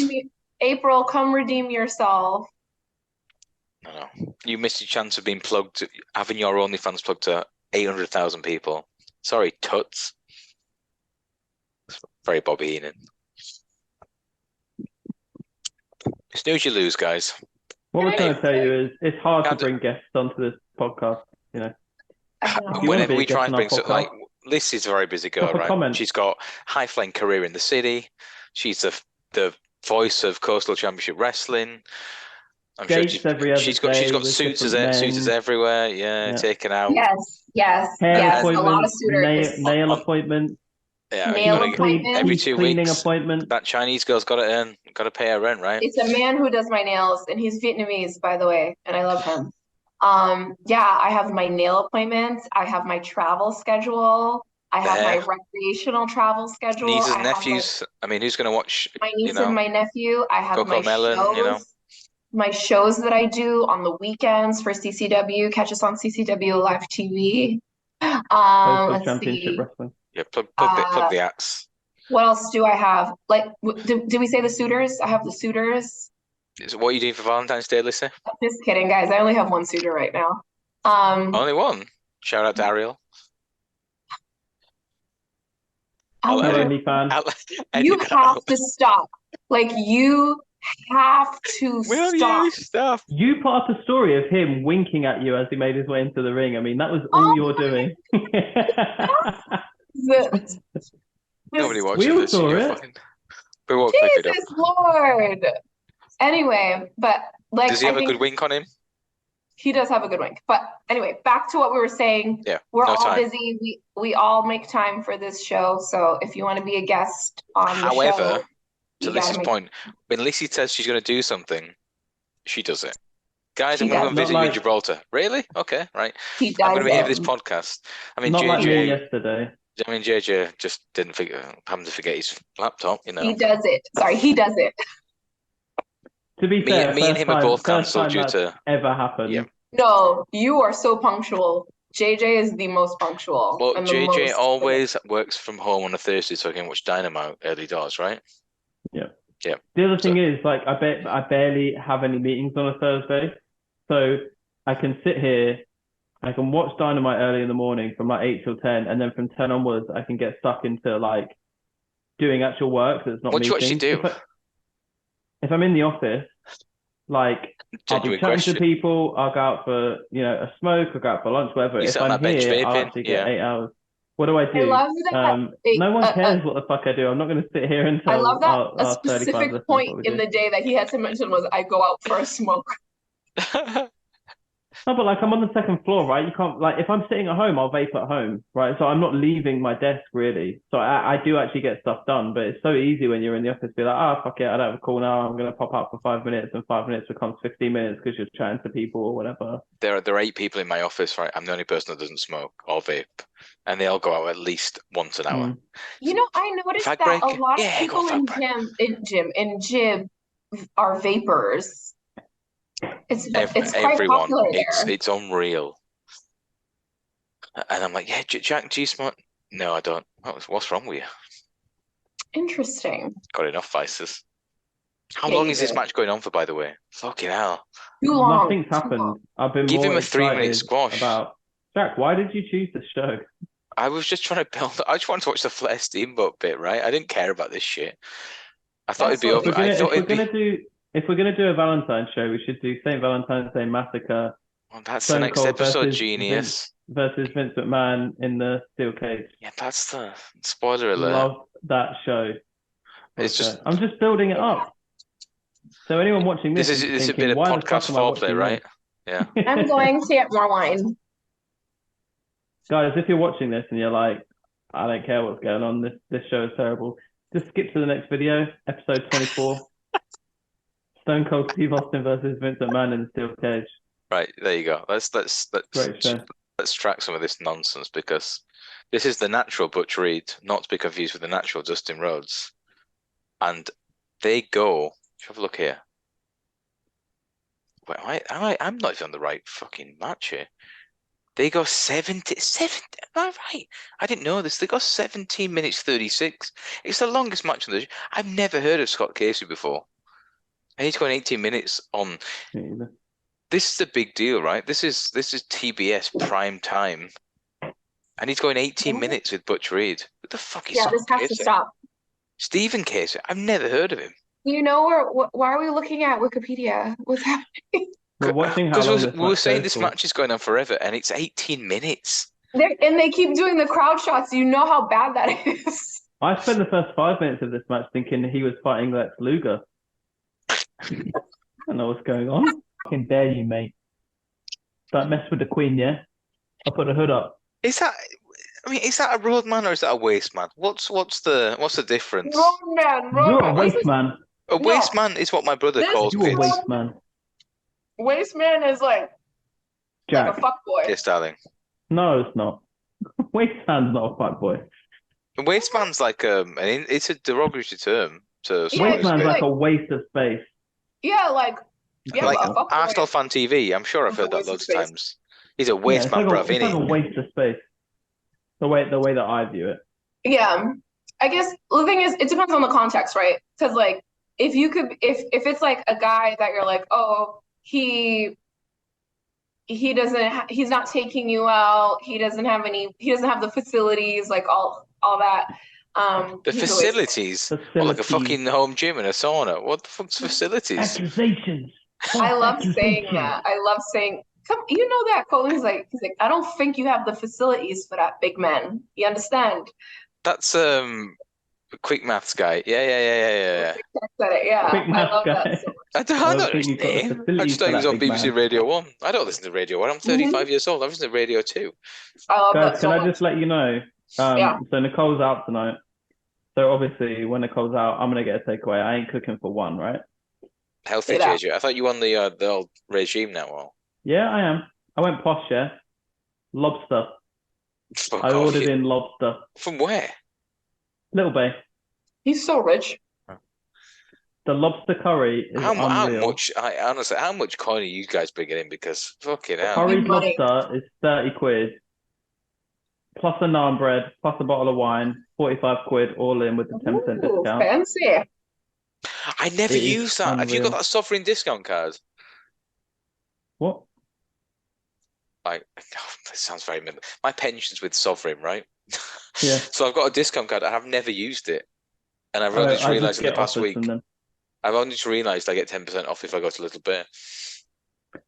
April, come redeem yourself. No. You missed your chance of being plugged, having your OnlyFans plugged to 800,000 people. Sorry, tuts. Very Bobby Heenan. Snooze, you lose, guys. What we're trying to tell you is it's hard to bring guests onto this podcast, you know. Whenever we try and bring something like Lissy's a very busy girl, right? Comment. She's got high flying career in the city. She's the voice of Coastal Championship Wrestling. I'm sure she's got suitors everywhere. Yeah, taken out. Yes. A lot of suitors. Nail appointments. Yeah, every 2 cleaning weeks. Appointment. That Chinese girl's got to pay her rent, right? It's a man who does my nails, and he's Vietnamese, by the way, and I love him. I have my nail appointments. I have my travel schedule. I have my recreational travel schedule. Nieces and nephews. Who's going to watch? My niece and my nephew. I have my shows. My shows that I do on the weekends for CCW. Catch us on CCW Live TV. Let's see. Wrestling. Yeah, plug the acts. What else do I have? Like, did we say the suitors? I have the suitors. What are you doing for Valentine's Day, Lissy? Just kidding, guys. I only have one suitor right now. Only one? Shout out to Ariel. You have to stop. Like, you have to stop. You put up a story of him winking at you as he made his way into the ring. I mean, that was all you're doing. Nobody watching this. Saw it. Jesus Lord. Anyway, but like, does he have a good wink on him? He does have a good wink. But anyway, back to what we were saying. Yeah, we're all busy. We all make time for this show. So if you want to be a guest on the show. However, to Lissy's point, when Lissy says she's going to do something, she does it. Guys, I'm going to go visit you in Gibraltar. Really? Okay, right. I'm going to be here for this podcast. Not like me yesterday. JJ just happened to forget his laptop, you know. He does it. Sorry, he does it. To be fair, me and him are both cancelled due to ever happened. Yeah. No, you are so punctual. JJ is the most punctual. Well, JJ always works from home on a Thursday, so I can watch Dynamite early doors, right? Yeah. Yeah. The other thing is, like, I barely have any meetings on a Thursday, so I can sit here, I can watch Dynamite early in the morning from like 8 till 10, and then from 10 onwards, I can get stuck into like doing actual work that's not meetings. What do you do? If I'm in the office, like, I'll be chatting to people, I'll go out for, a smoke, I'll go out for lunch, whatever. If I'm here, I'll actually get 8 hours. What do I do? I love that. No one cares what the fuck I do. I'm not going to sit here until I love that a specific point in the day that he had to mention was I go out for a smoke. No, but like, I'm on the second floor, right? You can't, like, if I'm sitting at home, I'll vape at home, right? So I'm not leaving my desk really. So I do actually get stuff done, but it's so easy when you're in the office to be like, fuck it, I don't have a call now. I'm going to pop out for 5 minutes, and 5 minutes becomes 15 minutes because you're chatting to people or whatever. There are 8 people in my office, right? I'm the only person that doesn't smoke or vape, and they all go out at least once an hour. I noticed that a lot of people in gym are vapors. It's quite popular there. It's unreal. And I'm like, yeah, Jack, do you smoke? No, I don't. What's wrong with you? Interesting. Got enough vices. How long is this match going on for, by the way? Fucking hell. Too long. Nothing's happened. I've been Give more him a 3-minute squash. Jack, why did you choose this show? I was just trying to build. I just wanted to watch the Flair Steamboat bit, right? I didn't care about this shit. I thought it'd be over. If we're gonna do a Valentine's show, we should do St. Valentine's Day Massacre. Well, that's the next episode, genius. Versus Vince McMahon in the steel cage. Yeah, that's the spoiler alert. Love that show. I'm just building it up. So anyone watching this is a bit of podcast foreplay, right? Yeah. I'm going to get more wine. Guys, if you're watching this and you're like, I don't care what's going on, this show is terrible, just skip to the next video, episode 24. Stone Cold Steve Austin versus Vince McMahon in the steel cage. Right, there you go. Let's track some of this nonsense, because this is the natural Butch Reed, not to be confused with the natural Dustin Rhodes. And they go. Let's have a look here. Wait, I'm not even on the right fucking match here. They go 70. Am I right? I didn't know this. They go 17 minutes 36. It's the longest match on the show. I've never heard of Scott Casey before. And he's going 18 minutes on. this is a big deal, right? This is TBS prime time, and he's going 18 minutes with Butch Reed. What the fuck is this has to stop. Stephen Casey. I've never heard of him. You know, why are we looking at Wikipedia? What's happening? We're watching how long this we were saying goes this for. match is going on forever, and it's 18 minutes. And they keep doing the crowd shots. You know how bad that is. I spent the first 5 minutes of this match thinking he was fighting Lex Luger. I don't know what's going on. Fucking dare you, mate. Don't mess with the queen, yeah? I'll put the hood up. Is that a road man or is that a waste man? What's the difference? Road man. You're a waste man. A waste man is what my brother calls You're a Vince. waste man. Waste man is like Jack. a fuckboy. Yes, darling. No, it's not. Waste man's not a fuck boy. A waste man's like it's a derogatory term to Waste man's like a waste of space. Yeah, like like a fuckboy. Arsenal fan TV. I'm sure I've heard that loads of times. He's a waste man, bruv, It's like a waste of space. The way that I view it. Yeah, I guess the thing is, it depends on the context, right? Because like, if it's like a guy that you're like, oh, he's not taking you out. He doesn't have the facilities, like all that. The facilities? Well, like a fucking home gym and a sauna. What the fuck's facilities? Accusations. I love saying that. I love saying, you know that quote. He's like, I don't think you have the facilities for that, big man. You understand? That's quick maths guy. Yeah. Quick maths guy. That so much. I don't know his name. I just thought he was on BBC Radio 1. I don't listen to Radio 1. I'm 35 years old. I listen to Radio 2. I love Guys, that so can much. I just let you know? So Nicole's out tonight. So obviously, when Nicole's out, I'm gonna get a takeaway. I ain't cooking for one, right? Healthy, JJ. I thought you were on the old regime now. Well, yeah, I am. I went posh, yeah. Lobster. fuck I off, ordered in lobster. From where? Little Bay. He's so rich. The lobster curry is How unreal. much? Honestly, how much coin are you guys bringing in? Because fucking hell. Curried Money. lobster is 30 quid. Plus a naan bread, plus a bottle of wine, 45 quid all in with the 10% Ooh, discount. fancy. I never It is use that. Have you got unreal. that sovereign discount card? What? That sounds very minimal. My pension's with Sovereign, right? Yeah. So I've got a discount card. I have never used it, and I've only just I realised in the get past offers week. from them. I've only just realised I get 10% off if I go to Little Bear.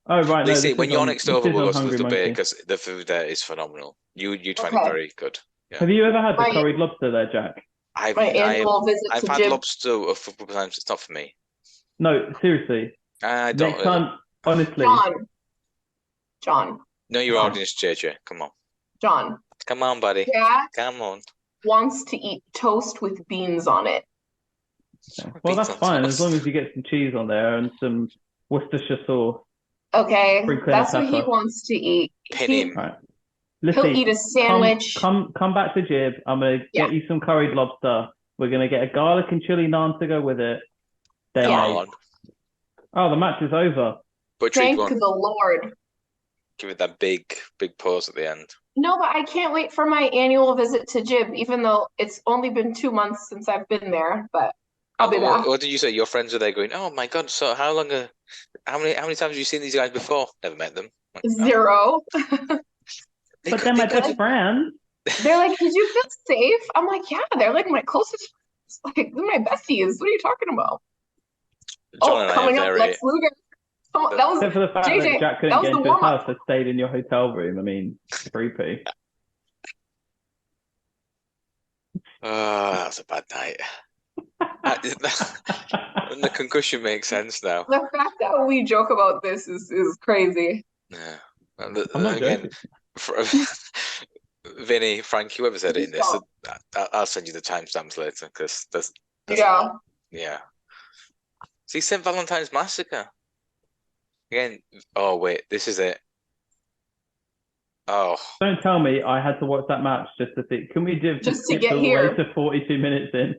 Oh, right. No, Lissy, this when is you're on- next this over, is we'll on go to Hungry Little Bear Monkey. because the food there is phenomenal. You find it Okay. very good. Yeah. Have you ever had the My- curried lobster there, Jack? I've My annual visit I've to had Jim. lobster a couple of times. It's not for me. No, seriously. I don't. Next time, honestly. John. Know your John. audience, JJ. Come on. John. Come on, buddy. Jack Come on. wants to eat toast with beans on it. Well, Beans that's on fine toast. as long as you get some cheese on there and some Worcestershire sauce. Okay, Sprinkle that's and what he pepper. wants to eat. Pin him. Right. He'll Listen, eat a sandwich. come back to Jib. I'm gonna Yeah. get you some curried lobster. We're gonna get a garlic and chili naan to go with it. Then Come Yeah. on. Oh, the match is over. Butcher, Thank go on. the Lord. Give it that big pause at the end. No, but I can't wait for my annual visit to Jib, even though it's only been 2 months since I've been there, but I'll be back. What did you say? Your friends are there going, oh my God, so how many times have you seen these guys before? Never met them. Like, 0. But they're my best friends. They're like, did you feel safe? I'm like, yeah, they're like my closest friends. Like, they're my besties. What are you talking about? John and I coming are up, very, Lex Luger. That was Except for the fact JJ, that Jack that couldn't was get the into his warm-up. house, so stayed in your hotel room. I mean, creepy. that's a bad night. And the concussion makes sense now. The fact that we joke about this is crazy. Yeah. And I'm not again, joking. Vinny, Frank, whoever said it in this, Stop. I'll send you the timestamps later because that's Yeah. yeah. See, St. Valentine's Massacre. Again, oh wait, this is it. Oh, Don't tell me I had to watch that match just to see. Can we Just to skip get all the here. way to 42 minutes in?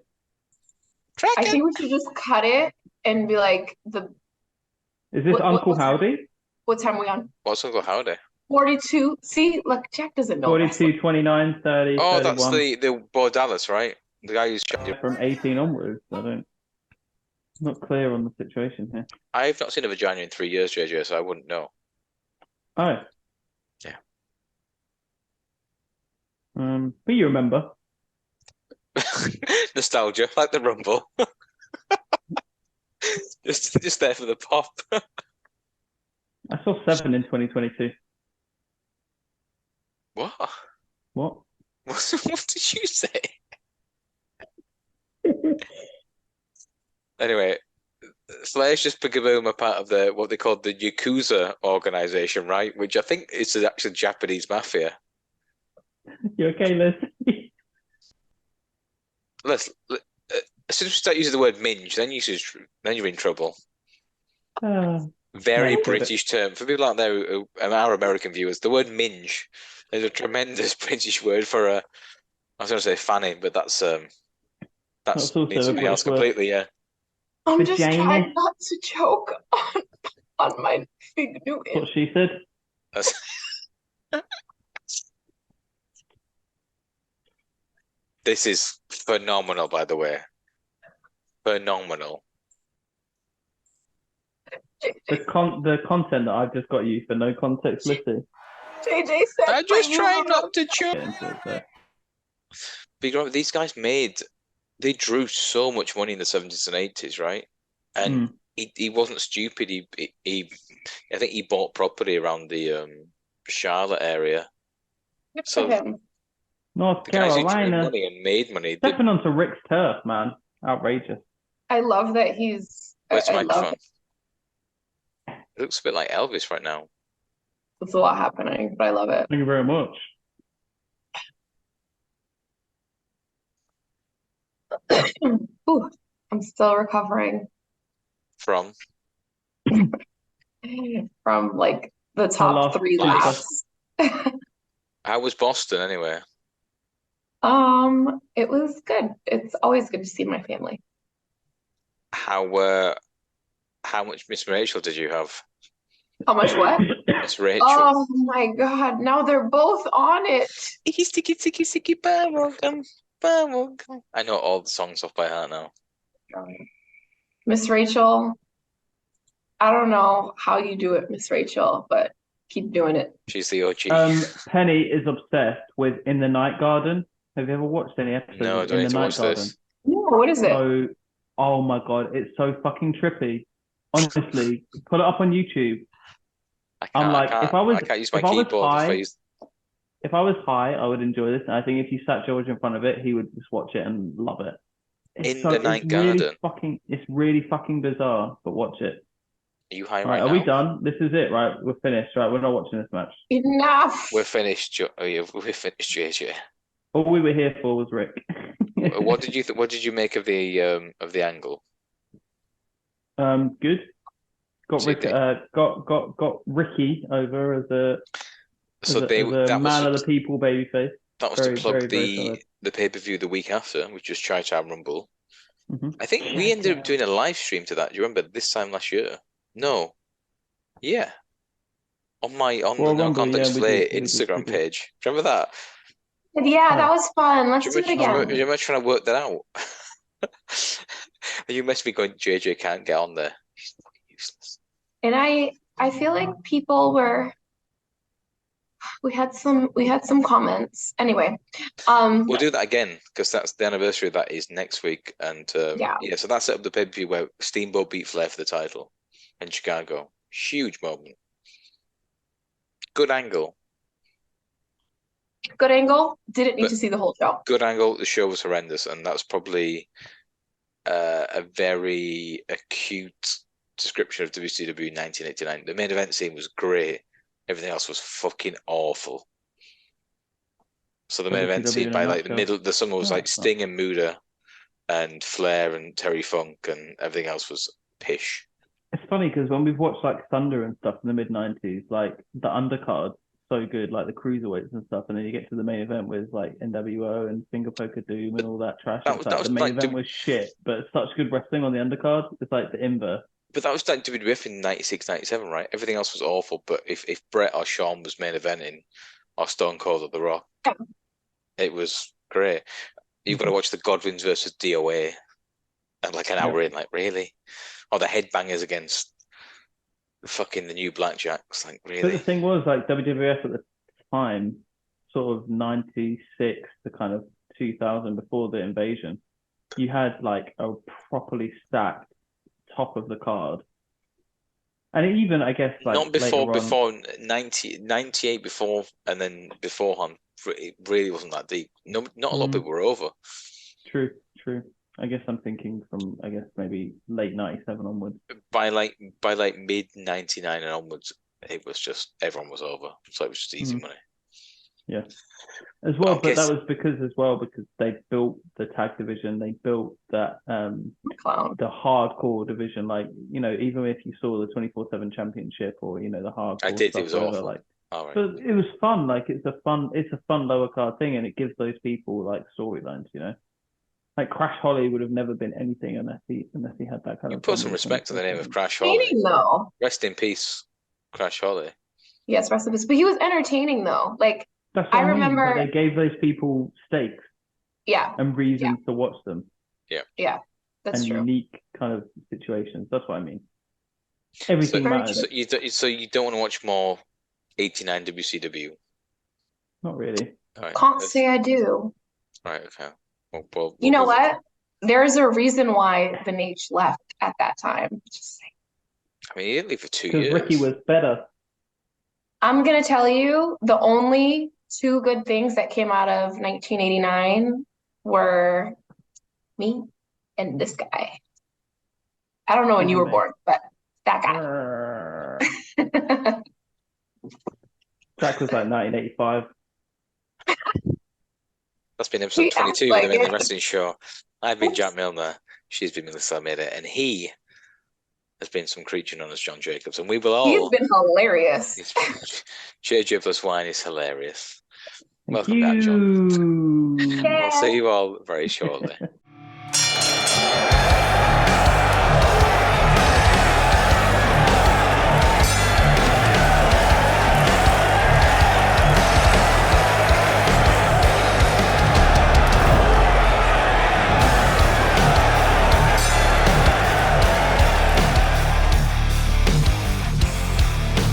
I think we should just cut it and be like, Is this Uncle Howdy? what time are we on? what's Uncle Howdy? 42. See, look, Jack doesn't know. 42, 29, 30, Oh, 31. that's the Bo Dallas, right? The guy who's From 18 onwards. I don't. Not clear on the situation here. I've not seen a vagina in 3 years, JJ, so I wouldn't know. Oh. Yeah. But you remember. Nostalgia, like the Rumble. just there for the pop. I saw 7 in 2022. What? What? What did you say? Anyway, Flair's just become a part of what they call the Yakuza organization, right? Which I think is actually Japanese mafia. You okay, Liz? As soon as we start using the word minge, then you're in trouble. Very British term. For people out there who are our American viewers, the word minge is a tremendous British word for I was going to say fanny, but that's also means something else word. completely, yeah. I'm just trying not to choke on my big new What she said. This is phenomenal, by the way. Phenomenal. The content that I've just got you for no context, Lissy. JJ said I'm just trying not to choke. But these guys they drew so much money in the 70s and 80s, right? And he wasn't stupid. I think he bought property around the Charlotte area. Good for him. North the guys who Carolina. drew money and made money. Stepping onto Rick's turf, man. Outrageous. I love that he's. Where's the I love microphone? It looks a bit like Elvis right now. There's a lot happening, but I love it. Thank you very much. Ooh, I'm still recovering From like the top 3 laps. How was Boston anyway? It was good. It's always good to see my family. How much Miss Rachel did you have? How much what? Miss Rachel. Oh my God! Now they're both on it. Sticky, sticky, sticky, welcome. I know all the songs off by heart now. Miss Rachel, I don't know how you do it, Miss Rachel, but keep doing it. She's the OG. Penny is obsessed with In the Night Garden. Have you ever watched any episodes No, I of don't In need the to Night watch Garden? this. No, what is it? So, oh my God, it's so fucking trippy. Honestly, put it up on YouTube. I can't use my keyboard. If I was high, I would enjoy this. And I think if you sat George in front of it, he would just watch it and love it. It's really fucking bizarre, but watch it. Are you high right now? Are we done? This is it, right? We're finished, right? We're not watching this match. Enough. We're finished. We're finished, JJ. All we were here for was Rick. What did you make of the angle? Good. Got Ricky over as a man of the people babyface. That was to plug the pay-per-view the week after, which was Try Time Rumble. I think we ended up doing a live stream to that. Do you remember this time last year? No. Yeah. On the No Context Play Instagram page. Do you remember that? Yeah, that was fun. Let's do it again. Are you much trying to work that out? You must be going, JJ can't get on there. He's fucking useless. And I feel like we had some comments. Anyway, we'll do that again because that's the anniversary of that is next week, and so that set up the pay-per-view where Steamboat beat Flair for the title in Chicago. Huge moment. Good angle. Good angle. Didn't need to see the whole show. Good angle. The show was horrendous, and that's probably a very acute description of WCW 1989. The main event scene was great. Everything else was fucking awful. So the main event scene by like the middle, the summer was like Sting and Muda and Flair and Terry Funk, and everything else was pish. It's funny because when we've watched like Thunder and stuff in the mid-90s, like the undercard so good, like the cruiserweights and stuff, and then you get to the main event with like NWO and Finger Poker Doom and all that trash. The main event was shit, but such good wrestling on the undercard. It's like the inverse. But that was like WWF in 96, 97, right? Everything else was awful. But if Brett or Shawn was main eventing, or Stone Cold or The Rock, it was great. You've got to watch the Godwins versus DOA. And like an hour in, like really? Or the headbangers against fucking the new Blackjacks, like But really? the thing was, like WWF at the time, sort of 96 to kind of 2000 before the invasion, you had like a properly stacked top of the card. And even, I guess, like Not before later on, 98 before, and then beforehand, it really wasn't that deep. No, not a lot of people were over. True. I guess I'm thinking from, I guess, maybe late 97 onwards. By like mid 99 and onwards, it was just everyone was over. So it was just easy money. Yeah. As well, but guess, that was because they built the tag division, they built that the hardcore division. Like, you know, even if you saw the 24/7 championship or, you know, the hardcore I did, stuff, it was whatever, awful. like, right. but it was fun. Like, it's a fun lower card thing, and it gives those people like storylines, you know. Like Crash Holly would have never been anything unless he had that kind You of. put some respect to the name of Crash Holly. Though. Rest in peace, Crash Holly. Yes, rest in peace. But he was entertaining though. Like, that's what I remember. But they gave those people stakes. Yeah. And reasons to watch them. Yeah. That's true. Unique kind of situations. That's what I mean. Everything matters. So you don't want to watch more 89 WCW? Not really. Right, can't say I do. Right. Okay. Well, you know what? There's a reason why the Nate left at that time. Just saying. I mean, he didn't leave for 2 years. Because Ricky was better. I'm gonna tell you, the only two good things that came out of 1989 were me and this guy. I don't know when you were born, but that guy. Jack was like 1985. That's been episode 22 of the Wrestling Show. I've been Jack Milner. She's been Melissa Almeida, and he has been some creature known as John Jacobs. And we will all. He's been hilarious. JJ plus wine is hilarious. Thank Welcome back, John. Yeah. We'll see you all very shortly.